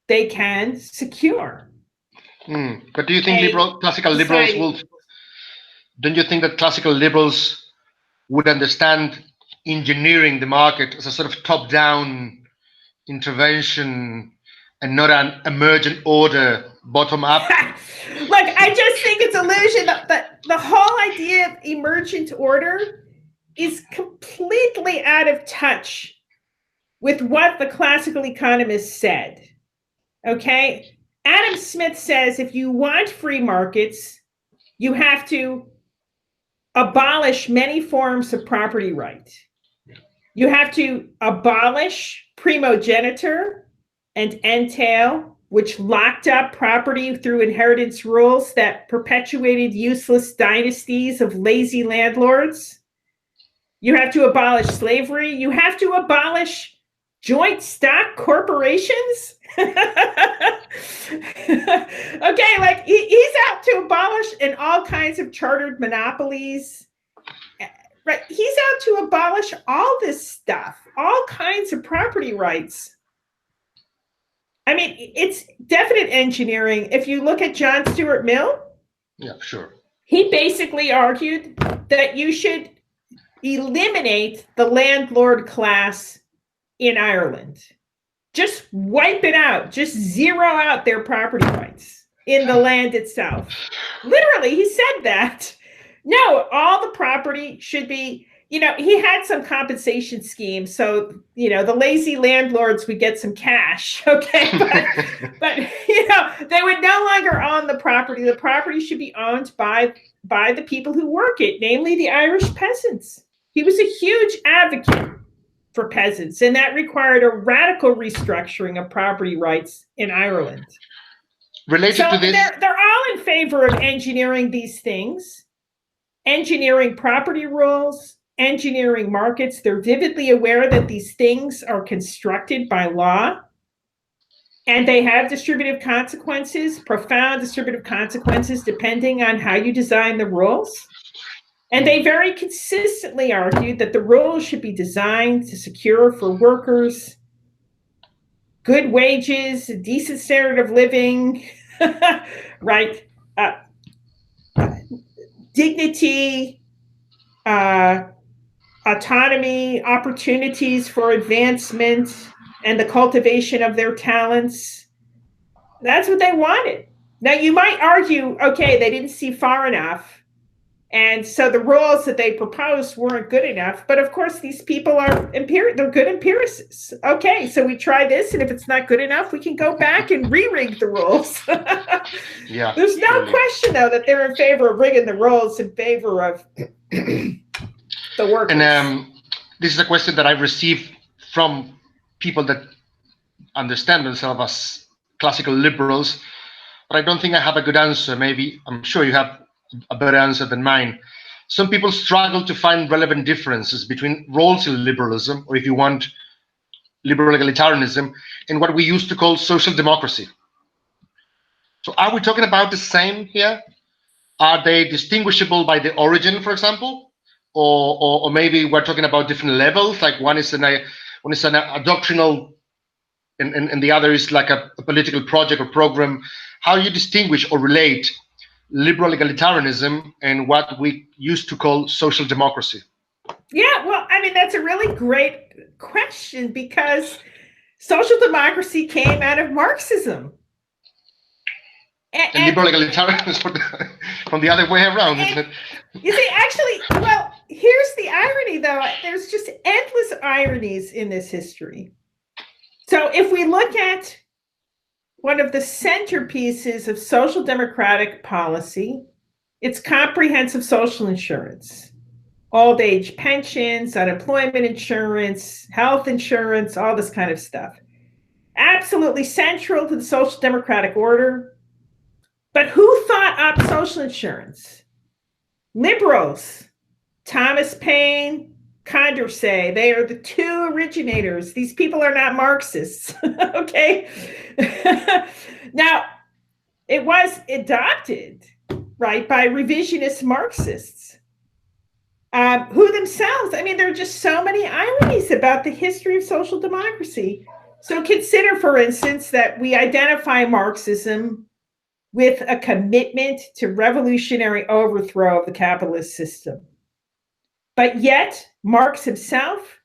they can secure. But do you think classical liberals will? Don't you think that classical liberals would understand engineering the market as a sort of top-down intervention and not an emergent order, bottom-up? Look, I just think it's illusion that the whole idea of emergent order is completely out of touch with what the classical economists said. Okay? Adam Smith says if you want free markets, you have to abolish many forms of property right. You have to abolish primogeniture and entail, which locked up property through inheritance rules that perpetuated useless dynasties of lazy landlords. You have to abolish slavery. You have to abolish joint stock corporations. Okay, like he's out to abolish and all kinds of chartered monopolies. Right? He's out to abolish all this stuff, all kinds of property rights. I mean, it's definite engineering. If you look at John Stuart Mill, yeah, sure. He basically argued that you should eliminate the landlord class in Ireland. Just wipe it out. Just zero out their property rights in the land itself. Literally, he said that. No, all the property should be, he had some compensation schemes. So, the lazy landlords would get some cash. Okay. But they would no longer own the property. The property should be owned by the people who work it, namely the Irish peasants. He was a huge advocate for peasants, and that required a radical restructuring of property rights in Ireland. Related to this, they're all in favor of engineering these things, engineering property rules, engineering markets. They're vividly aware that these things are constructed by law, and they have distributive consequences, profound distributive consequences, depending on how you design the rules. And they very consistently argued that the rules should be designed to secure for workers good wages, a decent standard of living, right? Dignity, autonomy, opportunities for advancement, and the cultivation of their talents. That's what they wanted. Now, you might argue, okay, they didn't see far enough, and so the rules that they proposed weren't good enough. But of course, these people are they're good empiricists. Okay, so we try this, and if it's not good enough, we can go back and re-rig the rules. Yeah, there's no question, though, that they're in favor of rigging the rules in favor of the workers. And this is a question that I've received from people that understand themselves as classical liberals, but I don't think I have a good answer. Maybe I'm sure you have a better answer than mine. Some people struggle to find relevant differences between roles in liberalism, or if you want, liberal egalitarianism, and what we used to call social democracy. So are we talking about the same here? Are they distinguishable by the origin, for example? Or maybe we're talking about different levels, like one is a doctrinal and the other is like a political project or program. How do you distinguish or relate liberal egalitarianism and what we used to call social democracy? Yeah, well, I mean, that's a really great question, because social democracy came out of Marxism. And liberal egalitarianism is from the other way around, isn't it? You see, actually, well, here's the irony, though. There's just endless ironies in this history. So if we look at one of the centerpieces of social democratic policy, it's comprehensive social insurance, old age pensions, unemployment insurance, health insurance, all this kind of stuff. Absolutely central to the social democratic order. But who thought up social insurance? Liberals. Thomas Paine, Condorcet, they are the two originators. These people are not Marxists, okay? Now, it was adopted, right, by revisionist Marxists, who themselves, I mean, there are just so many ironies about the history of social democracy. So consider, for instance, that we identify Marxism with a commitment to revolutionary overthrow of the capitalist system. But yet, Marx himself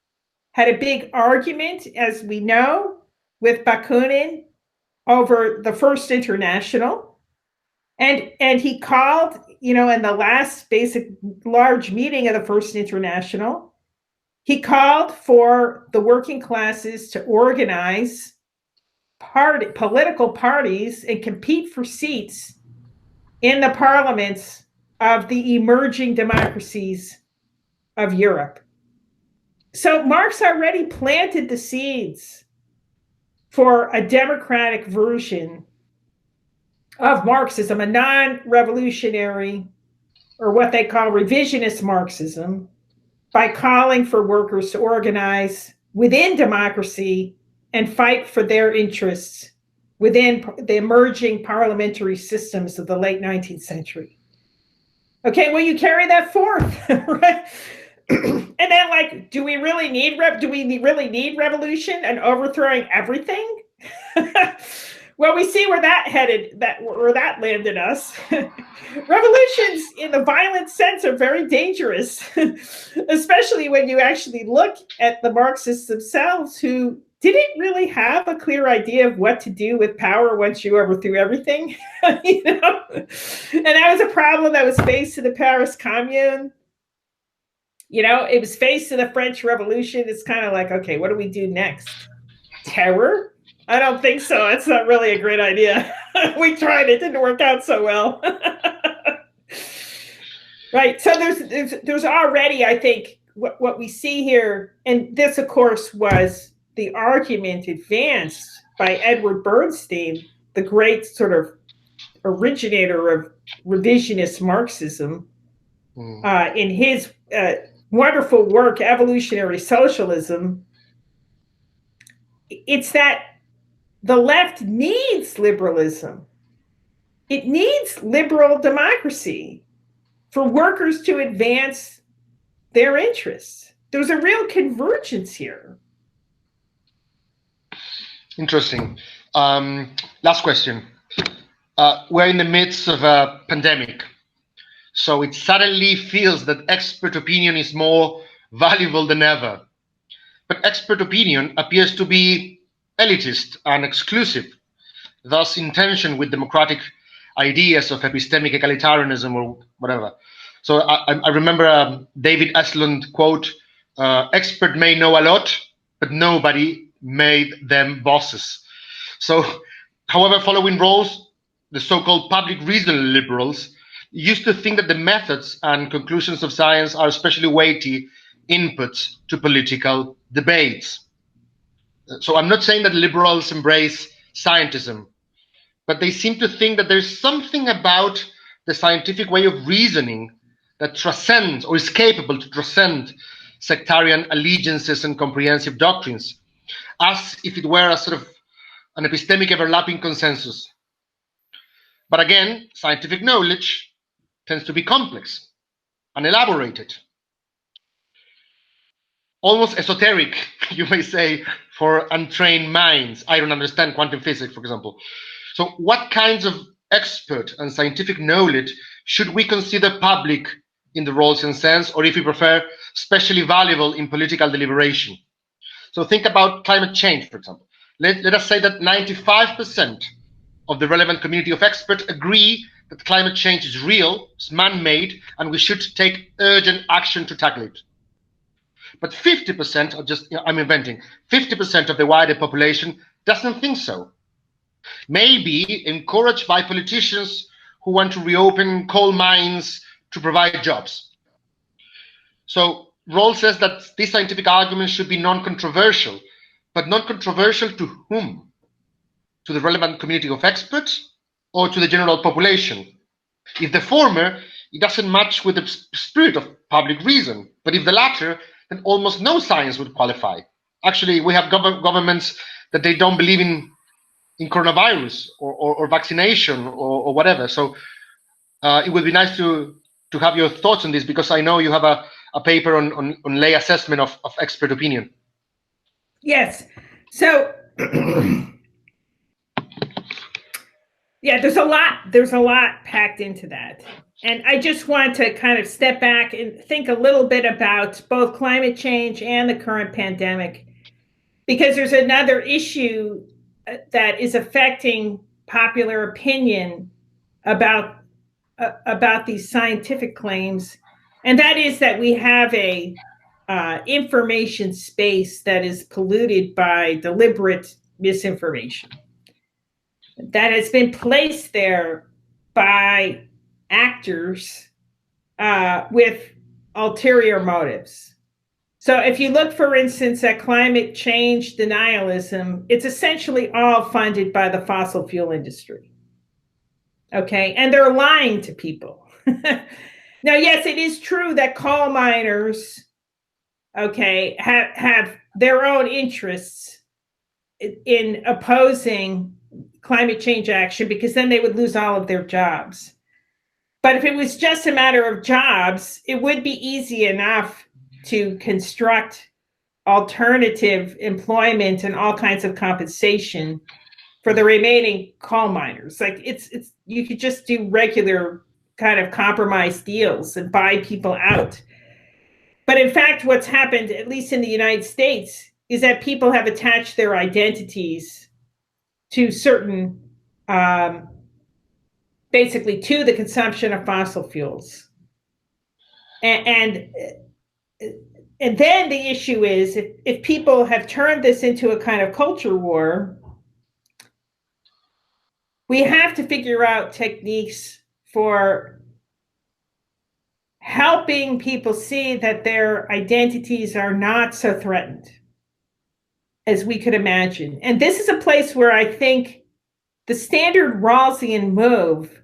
had a big argument, as we know, with Bakunin over the First International. And he called, you know, in the last basic large meeting of the First International, he called for the working classes to organize political parties and compete for seats in the parliaments of the emerging democracies of Europe. So Marx already planted the seeds for a democratic version of Marxism, a non-revolutionary, or what they call revisionist Marxism, by calling for workers to organize within democracy and fight for their interests within the emerging parliamentary systems of the late 19th century. Okay, well, you carry that forth, right? And then, like, do we really need revolution and overthrowing everything? Well, we see where that landed us. Revolutions in the violent sense are very dangerous, especially when you actually look at the Marxists themselves, who didn't really have a clear idea of what to do with power once you overthrew everything. You know? And that was a problem that was faced in the Paris Commune. You know, it was faced in the French Revolution. It's kind of like, okay, what do we do next? Terror? I don't think so. That's not really a great idea. We tried. It didn't work out so well. Right. So there's already, I think, what we see here, and this, of course, was the argument advanced by Edward Bernstein, the great sort of originator of revisionist Marxism, in his wonderful work, Evolutionary Socialism. It's that the left needs liberalism. It needs liberal democracy for workers to advance their interests. There's a real convergence here. Interesting. Last question. We're in the midst of a pandemic, so it suddenly feels that expert opinion is more valuable than ever. But expert opinion appears to be elitist and exclusive, thus in tension with democratic ideas of epistemic egalitarianism or whatever. So I remember David Eslund quote, expert may know a lot, but nobody made them bosses. So, however, following Rawls, the so-called public reason liberals used to think that the methods and conclusions of science are especially weighty inputs to political debates. So I'm not saying that liberals embrace scientism, but they seem to think that there's something about the scientific way of reasoning that transcends or is capable to transcend sectarian allegiances and comprehensive doctrines, as if it were a sort of an epistemic overlapping consensus. But again, scientific knowledge tends to be complex and elaborated, almost esoteric, you may say, for untrained minds. I don't understand quantum physics, for example. So what kinds of expert and scientific knowledge should we consider public in the Rawlsian sense, or if we prefer, especially valuable in political deliberation? So think about climate change, for example. Let us say that 95% of the relevant community of experts agree that climate change is real, it's man-made, and we should take urgent action to tackle it. But 50%, or just, I'm inventing, 50% of the wider population doesn't think so. Maybe encouraged by politicians who want to reopen coal mines to provide jobs. So Rawls says that this scientific argument should be non-controversial, but non-controversial to whom? To the relevant community of experts or to the general population? If the former, it doesn't match with the spirit of public reason, but if the latter, then almost no science would qualify. Actually, we have governments that they don't believe in coronavirus or vaccination or whatever. So it would be nice to have your thoughts on this, because I know you have a paper on lay assessment of expert opinion. Yes. So yeah, there's a lot packed into that. And I just want to kind of step back and think a little bit about both climate change and the current pandemic, because there's another issue that is affecting popular opinion about these scientific claims, and that is that we have a information space that is polluted by deliberate misinformation that has been placed there by actors with ulterior motives. So if you look, for instance, at climate change denialism, it's essentially all funded by the fossil fuel industry. Okay, and they're lying to people. Now, yes, it is true that coal miners, okay, have their own interests in opposing climate change action, because then they would lose all of their jobs. But if it was just a matter of jobs, it would be easy enough to construct alternative employment and all kinds of compensation for the remaining coal miners. Like it's you could just do regular kind of compromise deals and buy people out. But in fact, what's happened, at least in the United States, is that people have attached their identities to certain, basically to the consumption of fossil fuels. And then the issue is, if people have turned this into a kind of culture war, we have to figure out techniques for helping people see that their identities are not so threatened as we could imagine. And this is a place where I think the standard Rawlsian move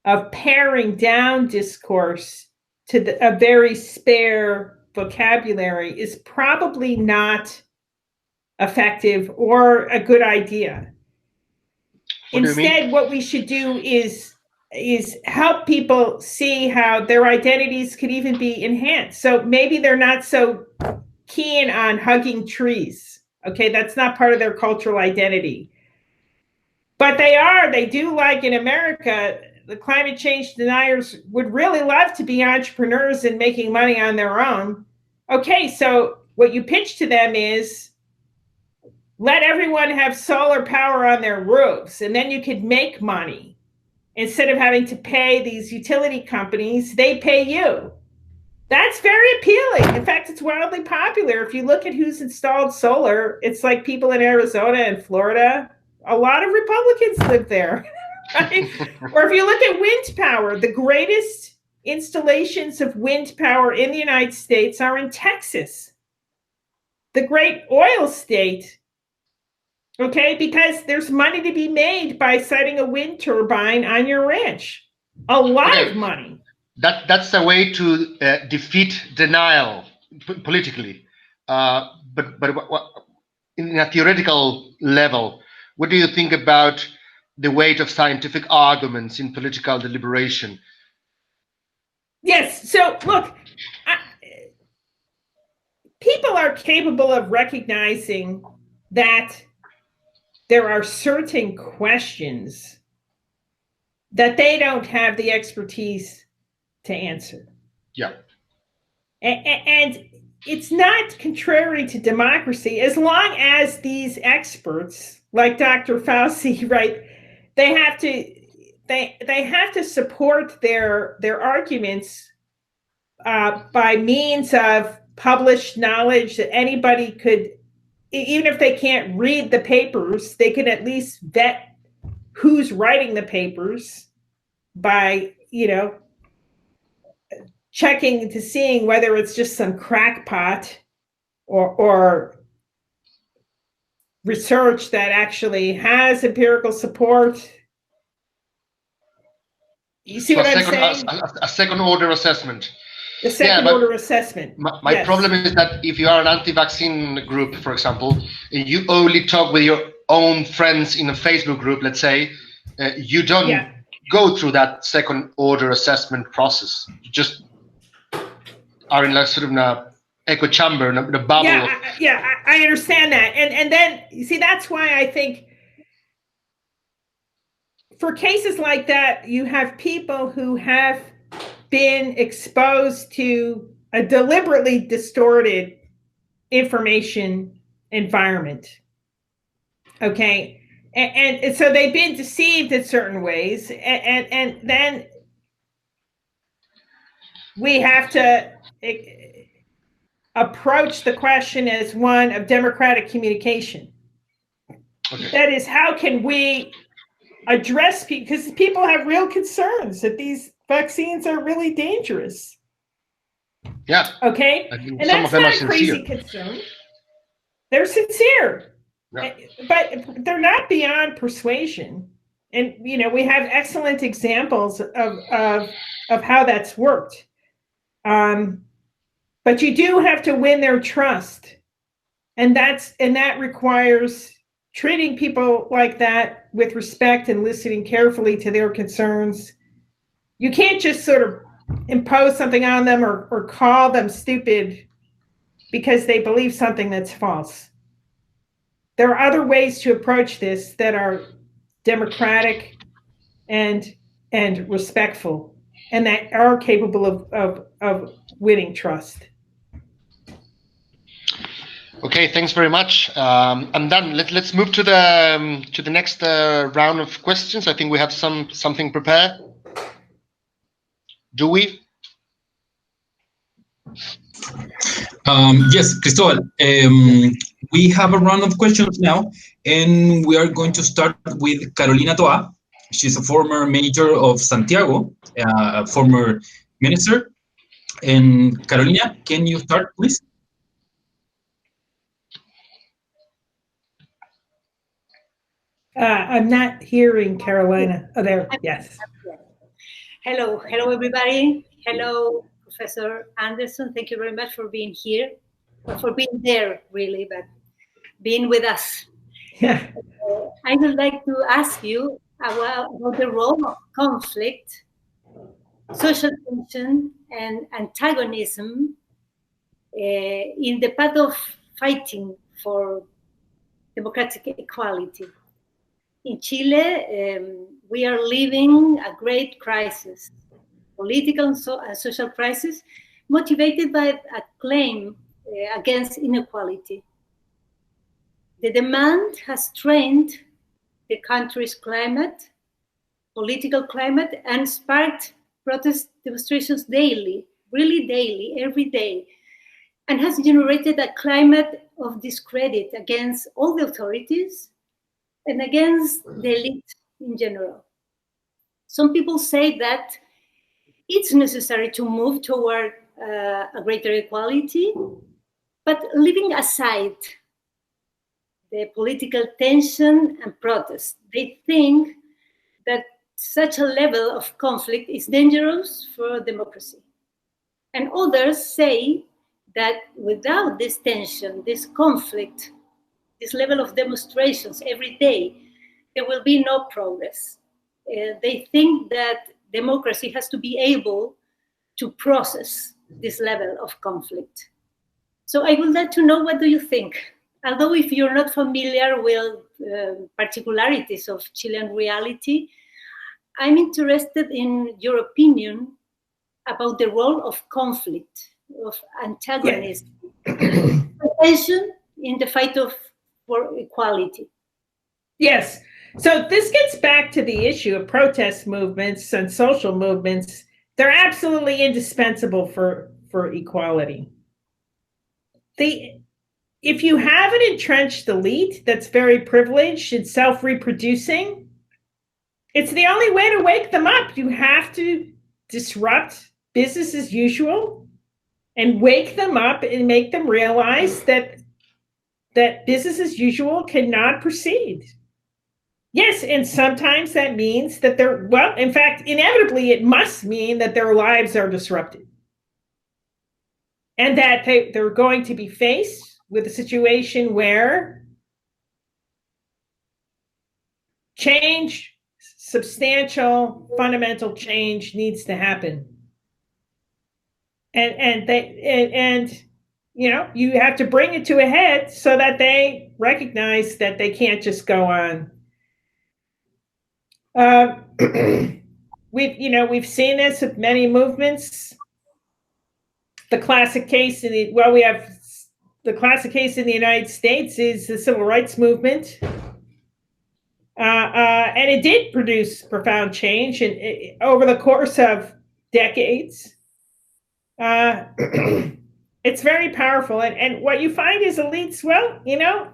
of paring down discourse to a very spare vocabulary is probably not effective or a good idea. Instead, what we should do is help people see how their identities could even be enhanced. So maybe they're not so keen on hugging trees. Okay, that's not part of their cultural identity. But they do like in America, the climate change deniers would really love to be entrepreneurs and making money on their own. Okay, so what you pitch to them is, let everyone have solar power on their roofs, and then you could make money. Instead of having to pay these utility companies, they pay you. That's very appealing. In fact, it's wildly popular. If you look at who's installed solar, it's like people in Arizona and Florida. A lot of Republicans live there. Right? Or if you look at wind power, the greatest installations of wind power in the United States are in Texas, the great oil state. Okay, because there's money to be made by setting a wind turbine on your ranch. A lot of money. That's a way to defeat denial politically. But in a theoretical level, what do you think about the weight of scientific arguments in political deliberation? Yes. So look, people are capable of recognizing that there are certain questions that they don't have the expertise to answer. Yeah. And it's not contrary to democracy as long as these experts, like Dr. Fauci, right, they have to support their arguments by means of published knowledge that anybody could, even if they can't read the papers, they can at least vet who's writing the papers by, checking to seeing whether it's just some crackpot or research that actually has empirical support. You see what I'm saying? A second order assessment. The second order assessment. My problem is that if you are an anti-vaccine group, for example, and you only talk with your own friends in a Facebook group, let's say, you don't go through that second order assessment process. You just are in like sort of an echo chamber, in a bubble. I understand that. And then, you see, that's why I think for cases like that, you have people who have been exposed to a deliberately distorted information environment. Okay. And so they've been deceived in certain ways. And then we have to approach the question as one of democratic communication. Okay. That is, how can we address people? Because people have real concerns that these vaccines are really dangerous. Yeah. Okay. And that's not a crazy concern. They're sincere. Yeah. But they're not beyond persuasion. And, we have excellent examples of how that's worked. But you do have to win their trust. And that requires treating people like that with respect and listening carefully to their concerns. You can't just sort of impose something on them or call them stupid because they believe something that's false. There are other ways to approach this that are democratic and respectful, and that are capable of winning trust. Okay, thanks very much. I'm done. Let's move to the next round of questions. I think we have something prepared. Do we? Yes, Cristobal. We have a round of questions now, and we are going to start with Carolina Toha. She's a former mayor of Santiago, a former minister, And Carolina, can you start, please? I'm not hearing Carolina. Oh, there, yes. Hello, everybody. Hello, Professor Anderson. Thank you very much for being here, or for being there, really, but being with us. Yeah. I would like to ask you about the role of conflict, social tension, and antagonism in the path of fighting for democratic equality. In Chile, we are living a great crisis, political and social crisis, motivated by a claim against inequality. The demand has strained the country's climate, political climate, and sparked protest demonstrations daily, really daily, every day, and has generated a climate of discredit against all the authorities and against the elite in general. Some people say that it's necessary to move toward a greater equality, but leaving aside the political tension and protest, they think that such a level of conflict is dangerous for democracy. And others say that without this tension, this conflict, this level of demonstrations every day, there will be no progress. They think that democracy has to be able to process this level of conflict. So I would like to know, what do you think? Although if you're not familiar with particularities of Chilean reality, I'm interested in your opinion about the role of conflict, of antagonism, tension in the fight for equality. Yes. So this gets back to the issue of protest movements and social movements. They're absolutely indispensable for equality. If you have an entrenched elite that's very privileged and self-reproducing, it's the only way to wake them up. You have to disrupt business as usual and wake them up and make them realize that business as usual cannot proceed. Yes, and sometimes that means that in fact, inevitably, it must mean that their lives are disrupted. And that they're going to be faced with a situation where change, substantial, fundamental change needs to happen. And you know, you have to bring it to a head so that they recognize that they can't just go on. We've seen this with many movements. The classic case in the United States is the civil rights movement, and it did produce profound change over the course of decades. It's very powerful, and what you find is elites, well, you know,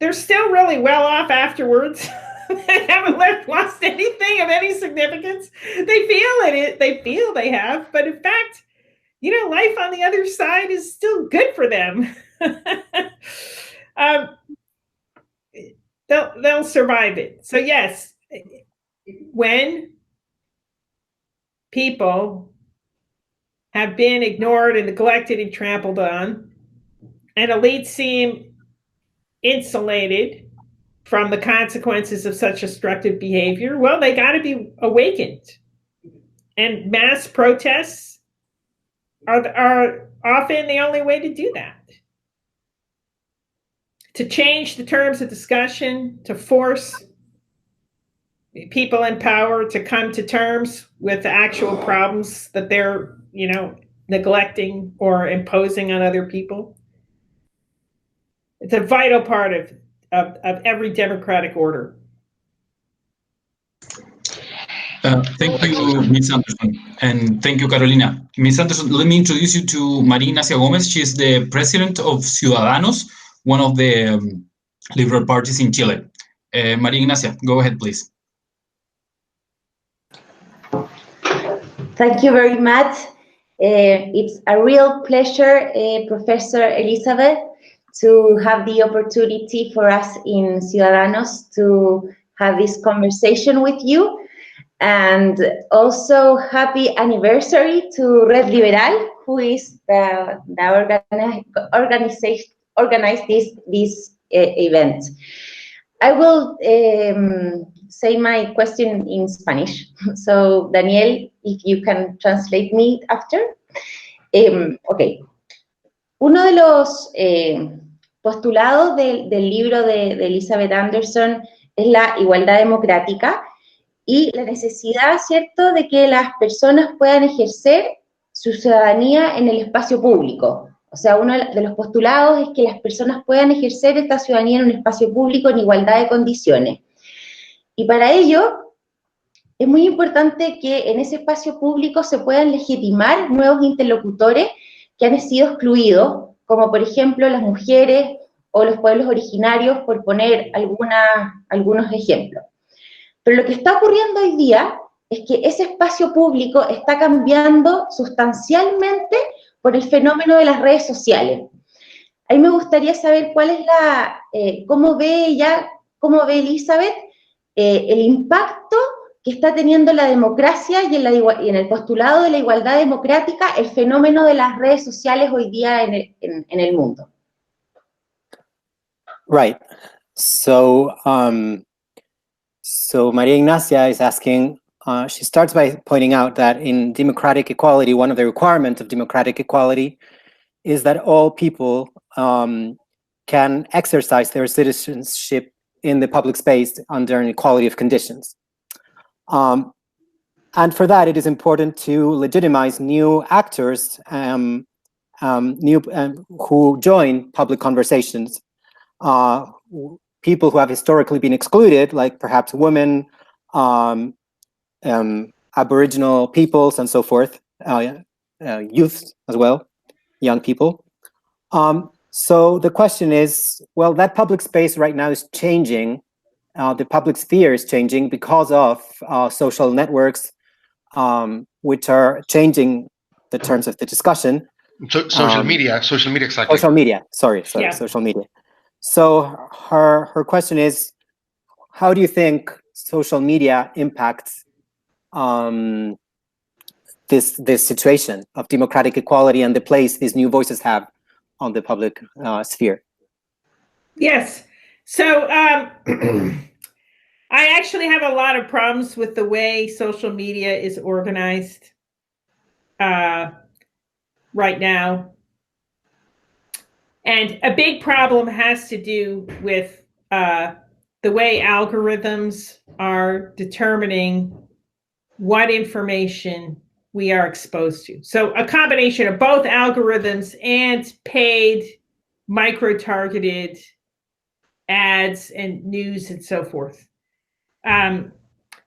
they're still really well off afterwards. They haven't lost anything of any significance. They feel they have, but in fact, you know, life on the other side is still good for them. They'll survive it. So yes, when people have been ignored and neglected and trampled on, and elites seem insulated from the consequences of such destructive behavior, well, they got to be awakened. And mass protests are often the only way to do that. To change the terms of discussion, to force people in power to come to terms with the actual problems that they're, you know, neglecting or imposing on other people. It's a vital part of every democratic order. Thank you, Ms. Anderson, and thank you, Carolina. Ms. Anderson, let me introduce you to María Ignacia Gomez. She is the president of Ciudadanos, one of the liberal parties in Chile. María Ignacia, go ahead, please. Thank you very much. It's a real pleasure, Professor Elizabeth, to have the opportunity for us in Ciudadanos to have this conversation with you. And also happy anniversary to Red Liberal, who is the organized this event. I will say my question in Spanish. So, Daniel, if you can translate me after. Okay. Uno de los postulados del libro de Elizabeth Anderson es la igualdad democrática y la necesidad, ¿cierto?, de que las personas puedan ejercer su ciudadanía en el espacio público. O sea, uno de los postulados es que las personas puedan ejercer esta ciudadanía en un espacio público en igualdad de condiciones. Y para ello, es muy importante que en ese espacio público se puedan legitimar nuevos interlocutores que han sido excluidos, como por ejemplo las mujeres o los pueblos originarios, por poner algunos ejemplos. Pero lo que está ocurriendo hoy día es que ese espacio público está cambiando sustancialmente por el fenómeno de las redes sociales. A mí me gustaría saber cuál es cómo ve Elizabeth el impacto que está teniendo la democracia y en el postulado de la igualdad democrática el fenómeno de las redes sociales hoy día en el mundo. Right. So, so Maria Ignacia is asking, she starts by pointing out that in democratic equality, one of the requirements of democratic equality is that all people can exercise their citizenship in the public space under an equality of conditions. And for that, it is important to legitimize new actors who join public conversations, people who have historically been excluded, like perhaps women, Aboriginal peoples, and so forth, youth as well, young people. So the question is, well, that public space right now is changing. The public sphere is changing because of social networks, which are changing the terms of the discussion. Social media, exactly. Social media, sorry, Yeah. social media. So her question is, how do you think social media impacts this situation of democratic equality and the place these new voices have on the public sphere? Yes. So I actually have a lot of problems with the way social media is organized right now. And a big problem has to do with the way algorithms are determining what information we are exposed to. So a combination of both algorithms and paid micro-targeted ads and news and so forth.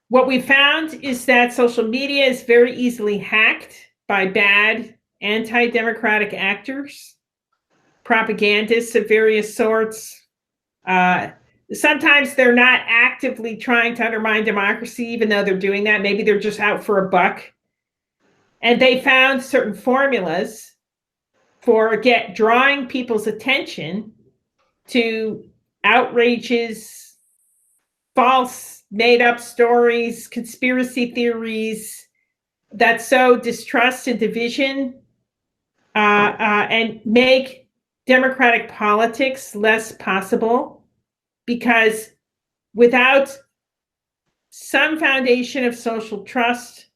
What we found is that social media is very easily hacked by bad anti-democratic actors, propagandists of various sorts. Sometimes they're not actively trying to undermine democracy, even though they're doing that. Maybe they're just out for a buck. And they found certain formulas for drawing people's attention to outrages, false made-up stories, conspiracy theories that sow distrust and division and make democratic politics less possible, because without some foundation of social trust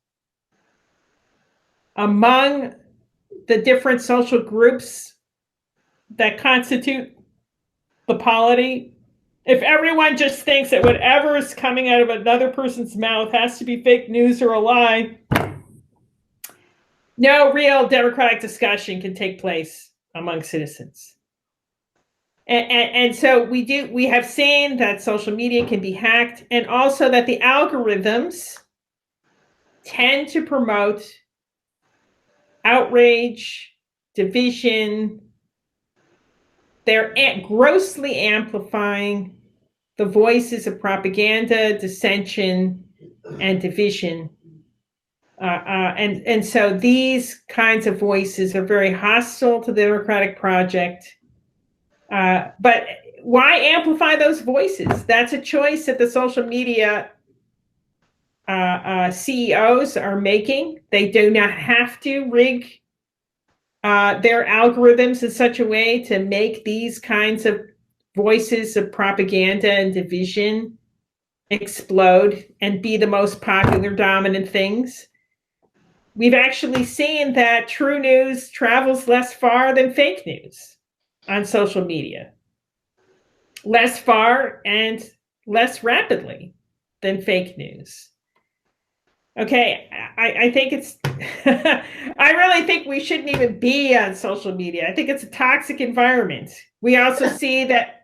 among the different social groups that constitute the polity, if everyone just thinks that whatever is coming out of another person's mouth has to be fake news or a lie, no real democratic discussion can take place among citizens. And so we have seen that social media can be hacked, and also that the algorithms tend to promote outrage, division. They're grossly amplifying the voices of propaganda, dissension, and division. And so these kinds of voices are very hostile to the democratic project. But why amplify those voices? That's a choice that the social media CEOs are making. They do not have to rig their algorithms in such a way to make these kinds of voices of propaganda and division explode and be the most popular dominant things. We've actually seen that true news travels less far than fake news on social media. Less far and less rapidly than fake news. Okay, I think it's, I really think we shouldn't even be on social media. I think it's a toxic environment. We also see that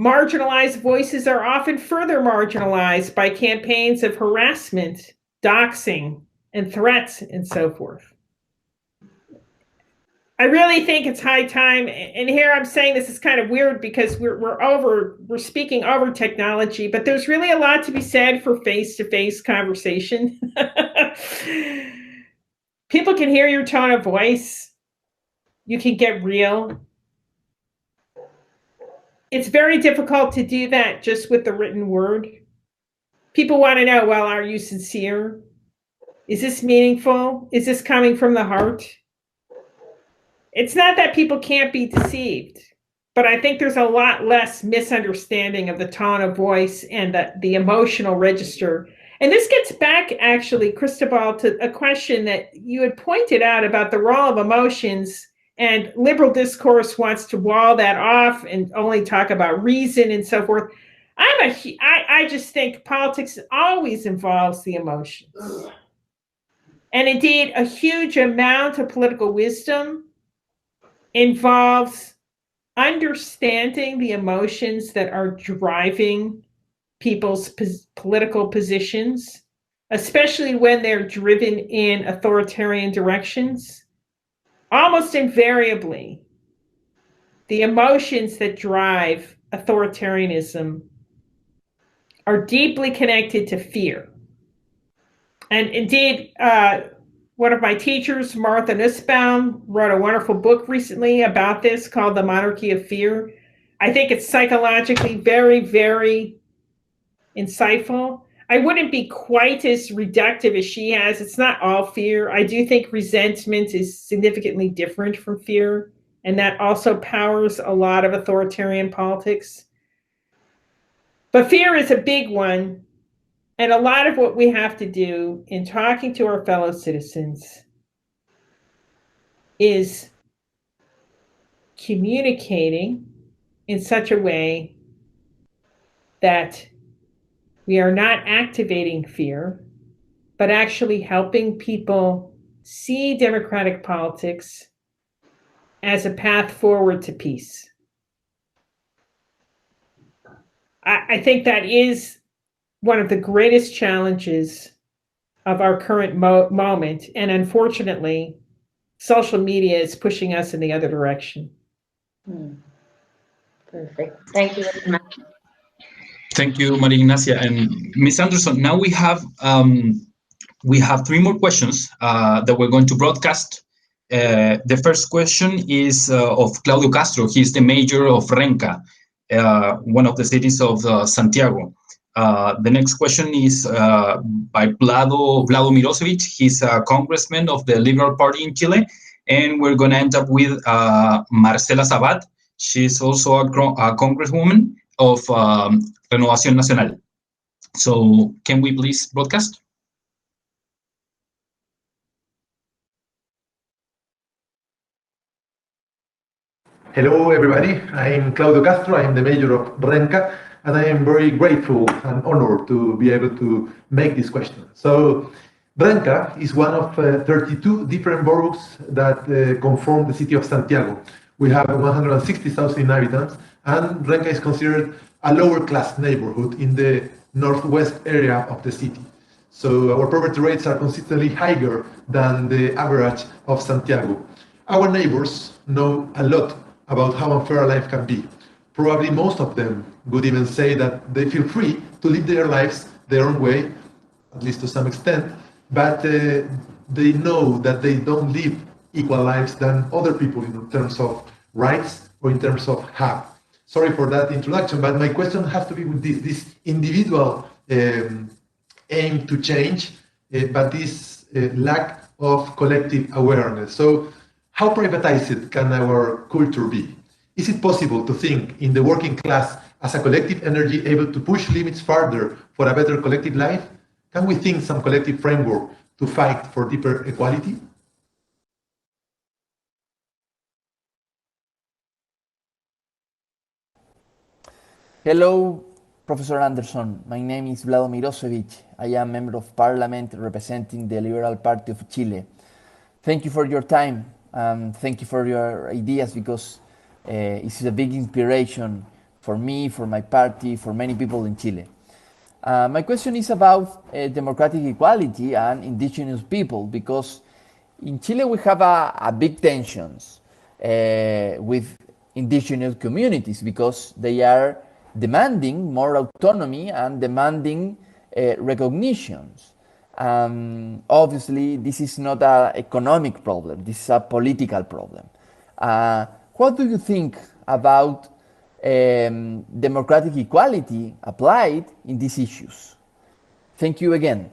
marginalized voices are often further marginalized by campaigns of harassment, doxing, and threats, and so forth. I really think it's high time, and here I'm saying this is kind of weird because we're speaking over technology, but there's really a lot to be said for face-to-face conversation. People can hear your tone of voice. You can get real. It's very difficult to do that just with the written word. People want to know, well, are you sincere? Is this meaningful? Is this coming from the heart? It's not that people can't be deceived, but I think there's a lot less misunderstanding of the tone of voice and the emotional register. And this gets back, actually, Cristobal, to a question that you had pointed out about the role of emotions, and liberal discourse wants to wall that off and only talk about reason and so forth. I just think politics always involves the emotions. And indeed, a huge amount of political wisdom involves understanding the emotions that are driving people's political positions, especially when they're driven in authoritarian directions. Almost invariably, the emotions that drive authoritarianism are deeply connected to fear. And indeed, one of my teachers, Martha Nussbaum, wrote a wonderful book recently about this called The Monarchy of Fear. I think it's psychologically very, very insightful. I wouldn't be quite as reductive as she has. It's not all fear. I do think resentment is significantly different from fear, and that also powers a lot of authoritarian politics. But fear is a big one. And a lot of what we have to do in talking to our fellow citizens is communicating in such a way that we are not activating fear, but actually helping people see democratic politics as a path forward to peace. I think that is one of the greatest challenges of our current moment. And unfortunately, social media is pushing us in the other direction. Perfect. Thank you very much. Thank you, Maria Ignacia. And Ms. Anderson, now we have 3 more questions that we're going to broadcast. The first question is of Claudio Castro. He's the mayor of Renca, one of the cities of Santiago. The next question is by Vlado Mirosevic. He's a congressman of the Liberal Party in Chile. And we're going to end up with Marcela Sabat. She's also a congresswoman of Renovación Nacional. So can we please broadcast? Hello, everybody. I'm Claudio Castro. I'm the mayor of Renca, and I am very grateful and honored to be able to make this question. So, Renca is one of 32 different boroughs that conform the city of Santiago. We have 160,000 inhabitants, and Renca is considered a lower-class neighborhood in the northwest area of the city. So our poverty rates are consistently higher than the average of Santiago. Our neighbors know a lot about how unfair life can be. Probably most of them would even say that they feel free to live their lives their own way, at least to some extent, but they know that they don't live equal lives than other people in terms of rights or in terms of have. Sorry for that introduction, but my question has to be with this individual aim to change, but this lack of collective awareness. So how privatized can our culture be? Is it possible to think in the working class as a collective energy able to push limits further for a better collective life? Can we think some collective framework to fight for deeper equality? Hello, Professor Anderson. My name is Vlado Mirosevic. I am member of parliament representing the Liberal Party of Chile. Thank you for your time and thank you for your ideas, because it's a big inspiration for me, for my party, for many people in Chile. My question is about democratic equality and indigenous people, because in Chile we have a big tensions with indigenous communities, because they are demanding more autonomy and demanding recognitions. Obviously, this is not an economic problem, this is a political problem. What do you think about democratic equality applied in these issues? Thank you again.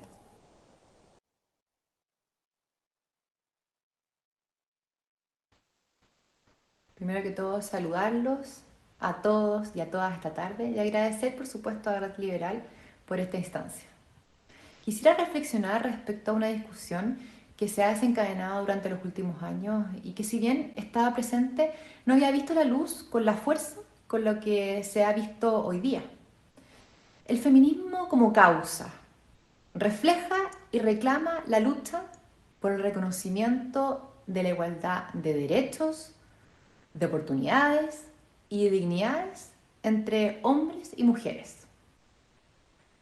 Primero que todo, saludarlos a todos y a todas esta tarde y agradecer, por supuesto, a Red Liberal por esta instancia. Quisiera reflexionar respecto a una discusión que se ha desencadenado durante los últimos años y que, si bien estaba presente, no había visto la luz con la fuerza con lo que se ha visto hoy día. El feminismo como causa refleja y reclama la lucha por el reconocimiento de la igualdad de derechos, de oportunidades y de dignidades entre hombres y mujeres.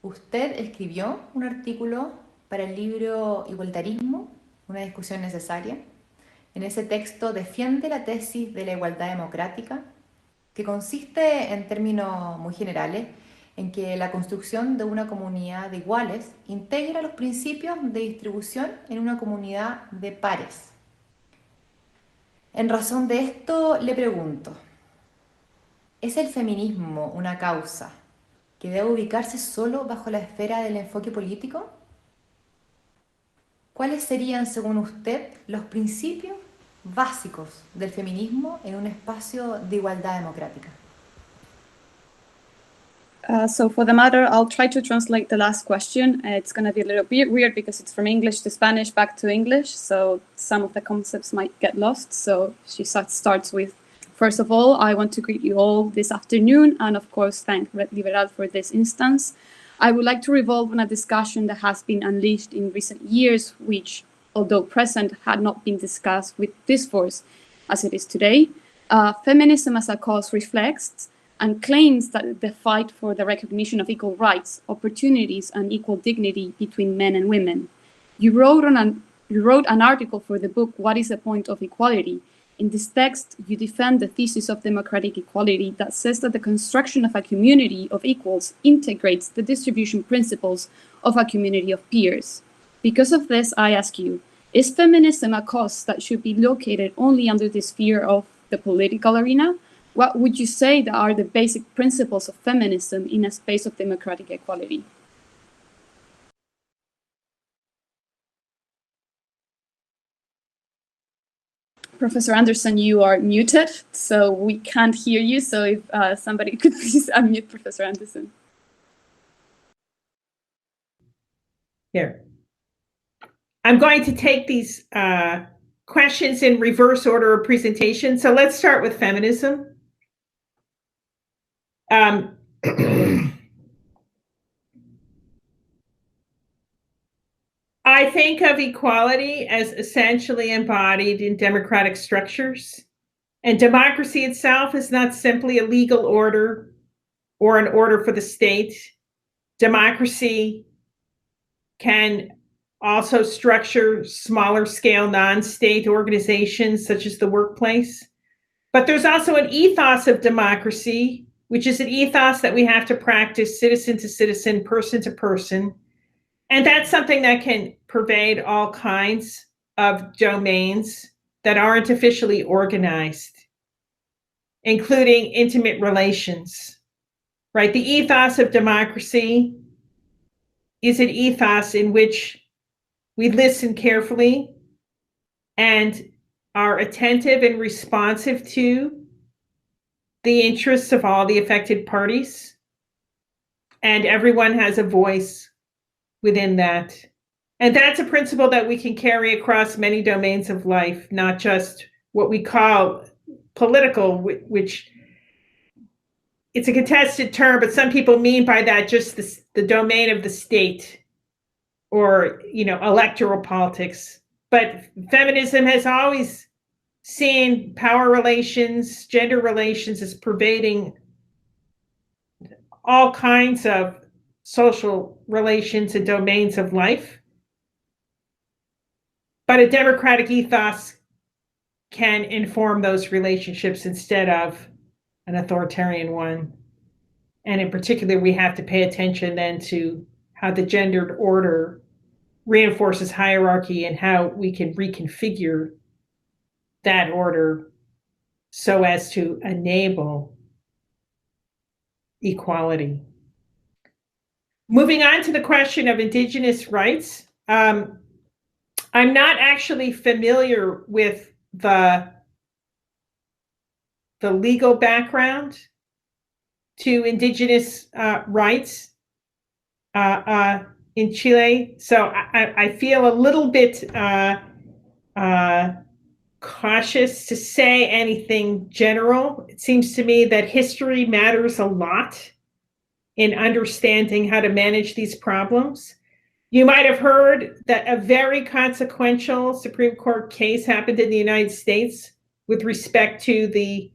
Usted escribió un artículo para el libro Igualitarismo, una discusión necesaria. En ese texto defiende la tesis de la igualdad democrática, que consiste, en términos muy generales, en que la construcción de una comunidad de iguales integra los principios de distribución en una comunidad de pares. En razón de esto, le pregunto, ¿es el feminismo una causa que debe ubicarse solo bajo la esfera del enfoque político? ¿Cuáles serían, según usted, los principios básicos del feminismo en un espacio de igualdad democrática? So for the matter, I'll try to translate the last question. It's going to be a little bit weird because it's from English to Spanish back to English, so some of the concepts might get lost. So she starts with, first of all, I want to greet you all this afternoon and of course thank Red Liberal for this instance. I would like to revolve on a discussion that has been unleashed in recent years, which, although present, had not been discussed with this force as it is today. Feminism as a cause reflects and claims that the fight for the recognition of equal rights, opportunities, and equal dignity between men and women. You wrote an article for the book, What is the Point of Equality? In this text, you defend the thesis of democratic equality that says that the construction of a community of equals integrates the distribution principles of a community of peers. Because of this, I ask you, is feminism a cause that should be located only under the sphere of the political arena? What would you say that are the basic principles of feminism in a space of democratic equality? Professor Anderson, you are muted, so we can't hear you. So if somebody could please unmute Professor Anderson. Here. I'm going to take these questions in reverse order of presentation. So let's start with feminism. I think of equality as essentially embodied in democratic structures. And democracy itself is not simply a legal order or an order for the state. Democracy can also structure smaller scale non-state organizations such as the workplace. But there's also an ethos of democracy, which is an ethos that we have to practice citizen to citizen, person to person. And that's something that can pervade all kinds of domains that aren't officially organized, including intimate relations, right? The ethos of democracy is an ethos in which we listen carefully and are attentive and responsive to the interests of all the affected parties. And everyone has a voice within that. And that's a principle that we can carry across many domains of life, not just what we call political, which it's a contested term, but some people mean by that just the domain of the state or, electoral politics. But feminism has always seen power relations, gender relations as pervading all kinds of social relations and domains of life. But a democratic ethos can inform those relationships instead of an authoritarian one. And in particular, we have to pay attention then to how the gendered order reinforces hierarchy and how we can reconfigure that order so as to enable equality. Moving on to the question of Indigenous rights, I'm not actually familiar with the legal background to Indigenous rights in Chile, so I feel a little bit cautious to say anything general. It seems to me that history matters a lot in understanding how to manage these problems. You might have heard that a very consequential Supreme Court case happened in the United States with respect to the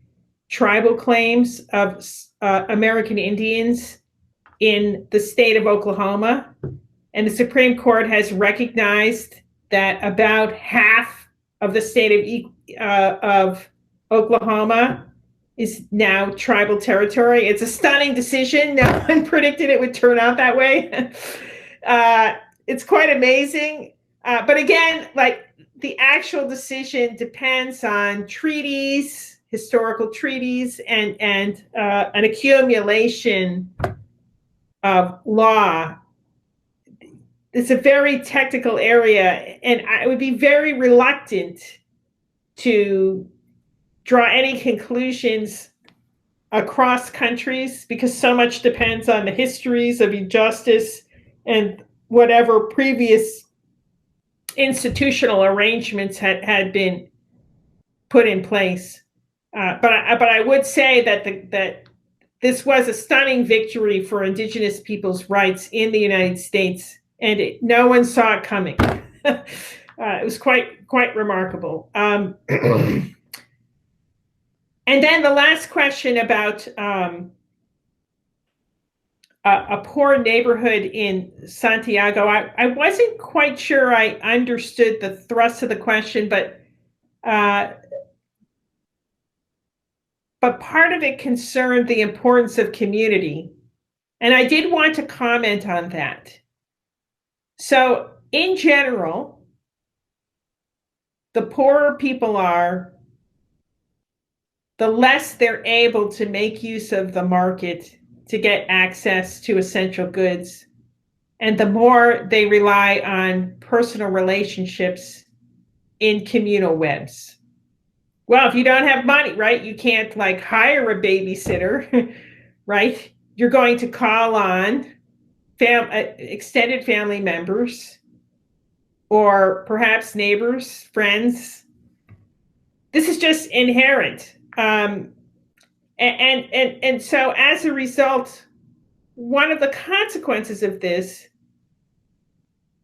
tribal claims of American Indians in the state of Oklahoma. And the Supreme Court has recognized that about half of the state of Oklahoma is now tribal territory. It's a stunning decision. No one predicted it would turn out that way. It's quite amazing. But again, like the actual decision depends on treaties, historical treaties, and an accumulation of law. It's a very technical area, and I would be very reluctant to draw any conclusions across countries because so much depends on the histories of injustice and whatever previous institutional arrangements had been put in place. But I would say that this was a stunning victory for Indigenous people's rights in the United States, and no one saw it coming. It was quite remarkable. And then the last question about a poor neighborhood in Santiago. I wasn't quite sure I understood the thrust of the question, but part of it concerned the importance of community. And I did want to comment on that. So in general, the poorer people are, the less they're able to make use of the market to get access to essential goods, and the more they rely on personal relationships in communal webs. Well, if you don't have money, right, you can't like hire a babysitter, right? You're going to call on extended family members or perhaps neighbors, friends. This is just inherent. And so as a result, one of the consequences of this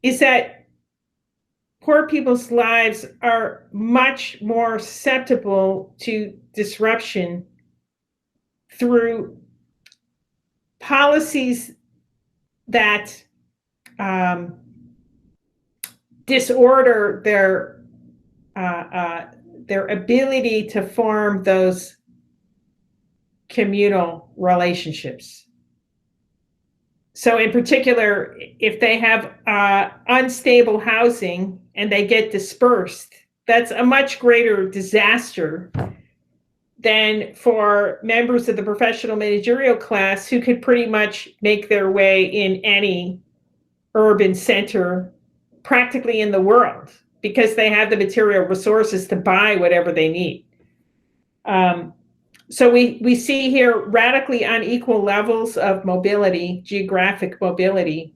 is that poor people's lives are much more susceptible to disruption through policies that disorder their ability to form those communal relationships. So in particular, if they have unstable housing and they get dispersed, that's a much greater disaster than for members of the professional managerial class who could pretty much make their way in any urban center practically in the world because they have the material resources to buy whatever they need. So we see here radically unequal levels of mobility, geographic mobility,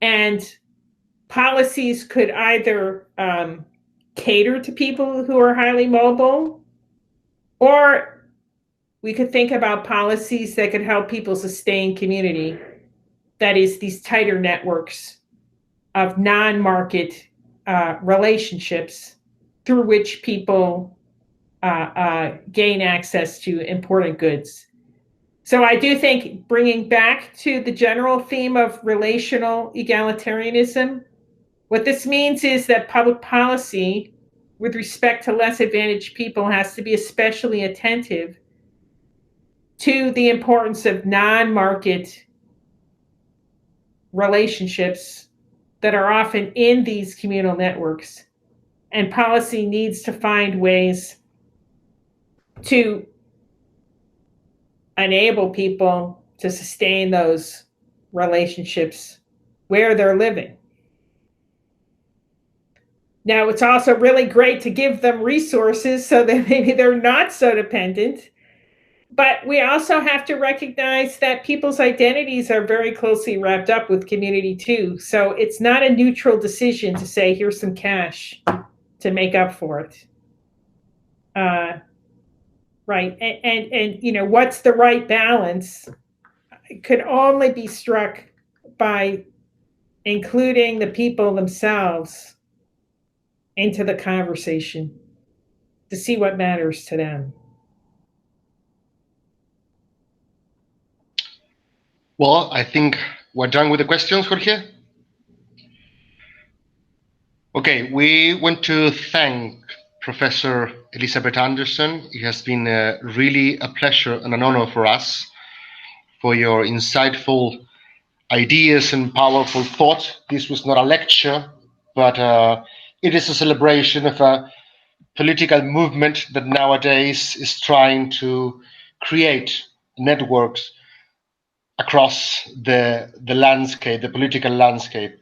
and policies could either cater to people who are highly mobile, or we could think about policies that could help people sustain community. That is, these tighter networks of non-market relationships through which people gain access to important goods. So I do think bringing back to the general theme of relational egalitarianism, what this means is that public policy with respect to less advantaged people has to be especially attentive to the importance of non-market relationships that are often in these communal networks. And policy needs to find ways to enable people to sustain those relationships where they're living. Now, it's also really great to give them resources so that maybe they're not so dependent. But we also have to recognize that people's identities are very closely wrapped up with community too. So it's not a neutral decision to say, here's some cash to make up for it. Right, and you know, what's the right balance? It could only be struck by including the people themselves into the conversation to see what matters to them. Well, I think we're done with the questions, Jorge. Okay, we want to thank Professor Elizabeth Anderson. It has been really a pleasure and an honor for us for your insightful ideas and powerful thought. This was not a lecture, but it is a celebration of a political movement that nowadays is trying to create networks across the landscape, the political landscape,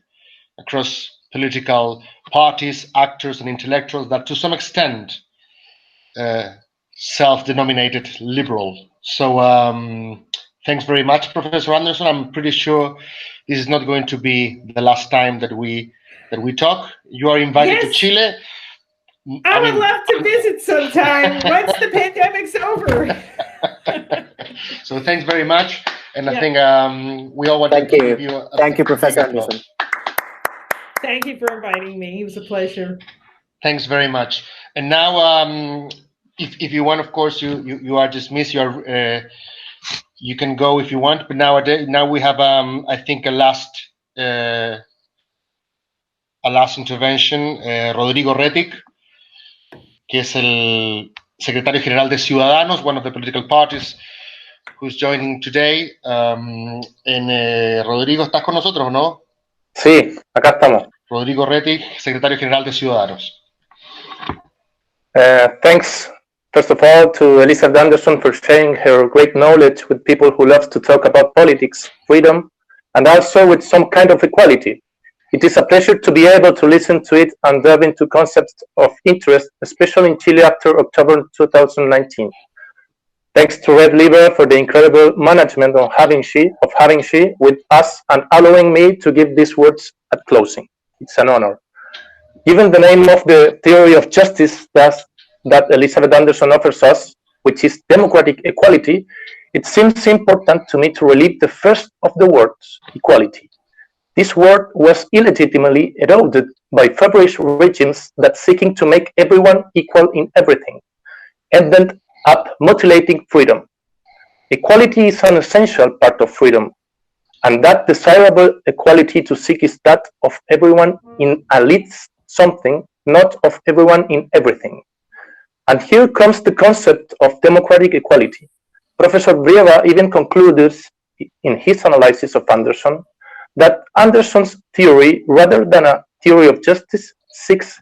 across political parties, actors, and intellectuals that to some extent self-denominated liberal. So thanks very much, Professor Anderson. I'm pretty sure this is not going to be the last time that we talk. You are invited to Chile. I would love to visit sometime once the pandemic's over. So thanks very much. And I think we all want to give you a thank you, Professor Anderson. Thank you for inviting me. It was a pleasure. Thanks very much. And now, if you want, of course, you are dismissed. You can go if you want. But now we have, I think, a last intervention. Rodrigo Rettig, que es el secretario general de Ciudadanos, one of the political parties, who's joining today. Rodrigo, ¿estás con nosotros o no? Sí, acá estamos. Rodrigo Rettig, secretario general de Ciudadanos. Thanks, first of all, to Elizabeth Anderson for sharing her great knowledge with people who love to talk about politics, freedom, and also with some kind of equality. It is a pleasure to be able to listen to it and delve into concepts of interest, especially in Chile after October 2019. Thanks to Red Libre for the incredible management of having she with us and allowing me to give these words at closing. It's an honor. Given the name of the theory of justice that Elizabeth Anderson offers us, which is democratic equality, it seems important to me to relieve the first of the words, equality. This word was illegitimately eroded by Fabrist regimes that seeking to make everyone equal in everything, ended up mutilating freedom. Equality is an essential part of freedom, and that desirable equality to seek is that of everyone in at least something, not of everyone in everything. And here comes the concept of democratic equality. Professor Brieba even concludes in his analysis of Anderson that Anderson's theory, rather than a theory of justice, seeks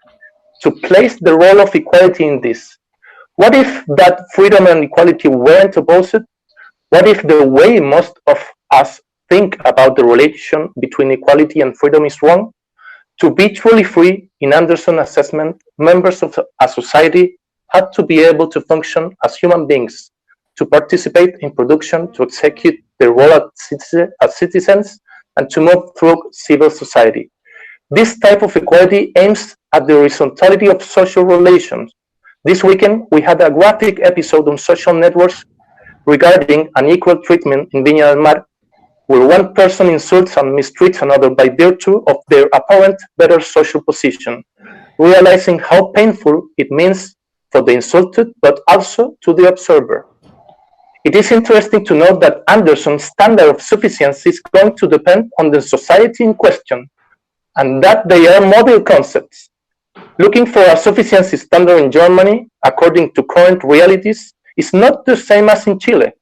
to place the role of equality in this. What if that freedom and equality weren't opposed? What if the way most of us think about the relation between equality and freedom is wrong? To be truly free, in Anderson's assessment, members of a society had to be able to function as human beings, to participate in production, to execute their role as citizens, and to move through civil society. This type of equality aims at the horizontality of social relations. This weekend, we had a graphic episode on social networks regarding unequal treatment in Viña del Mar, where one person insults and mistreats another by virtue of their apparent better social position, realizing how painful it means for the insulted, but also to the observer. It is interesting to note that Anderson's standard of sufficiency is going to depend on the society in question, and that they are model concepts. Looking for a sufficiency standard in Germany, according to current realities, is not the same as in Chile.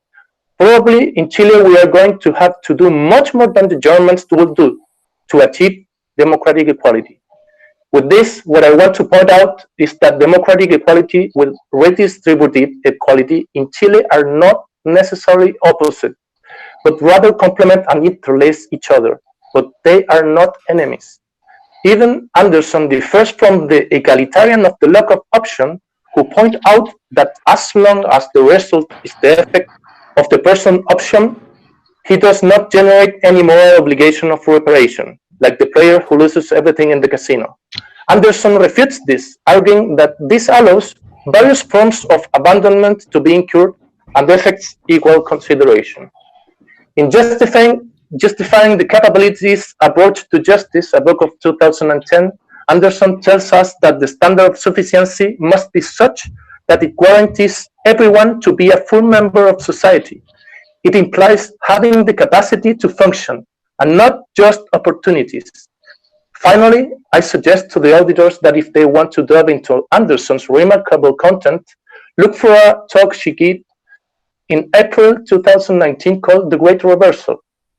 Probably in Chile we are going to have to do much more than the Germans will do to achieve democratic equality. With this, what I want to point out is that democratic equality with redistributive equality in Chile are not necessarily opposite, but rather complement and interlace each other, but they are not enemies. Even Anderson differs from the egalitarian of the lack of option, who point out that as long as the result is the effect of the person option, he does not generate any moral obligation of reparation, like the player who loses everything in the casino. Anderson refutes this, arguing that this allows various forms of abandonment to be incurred and affects equal consideration. In justifying the capabilities approach to justice, a book of 2010, Anderson tells us that the standard of sufficiency must be such that it guarantees everyone to be a full member of society. It implies having the capacity to function, and not just opportunities. Finally, I suggest to the auditors that if they want to delve into Anderson's remarkable content, look for a talk she gave in April 2019 called The Great Reversal: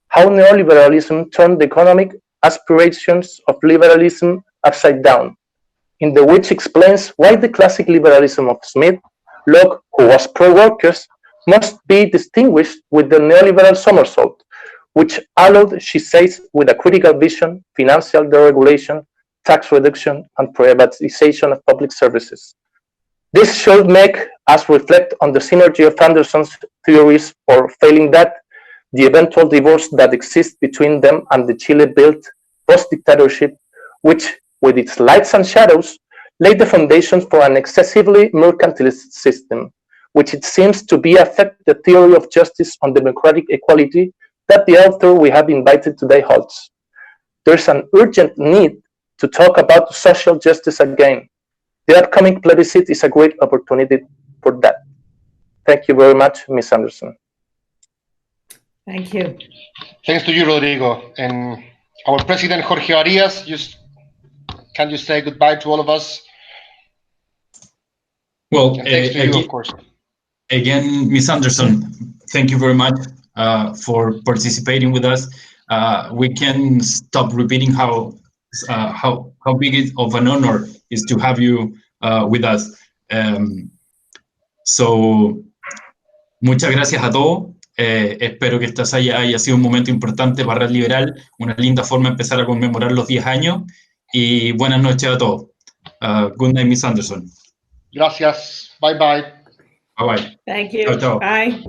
How Neoliberalism Turned the Economic Aspirations of Liberalism Upside Down, in the which explains why the classic liberalism of Smith, Locke, who was pro-workers, must be distinguished with the neoliberal somersault, which allowed, she says, with a critical vision, financial deregulation, tax reduction, and privatization of public services. This should make us reflect on the synergy of Anderson's theories, or failing that, the eventual divorce that exists between them and the Chile-built post-dictatorship, which, with its lights and shadows, laid the foundations for an excessively mercantilist system, which it seems to be affect the theory of justice on democratic equality that the author we have invited today holds. There's an urgent need to talk about social justice again. The upcoming plebiscite is a great opportunity for that. Thank you very much, Ms. Anderson. Thank you. Thanks to you, Rodrigo. And our president, Jorge Barias, can you say goodbye to all of us? Well, thanks to you, of course. Again, Ms. Anderson, thank you very much for participating with us. We can stop repeating how big of an honor is to have you with us. So, muchas gracias a todos. Espero que esta haya sido un momento importante para Red Liberal, una linda forma de empezar a conmemorar los 10 años. Y buenas noches a todos. Good night, Ms. Anderson. Gracias. Bye bye. Bye bye. Thank you. Ciao, ciao. Bye.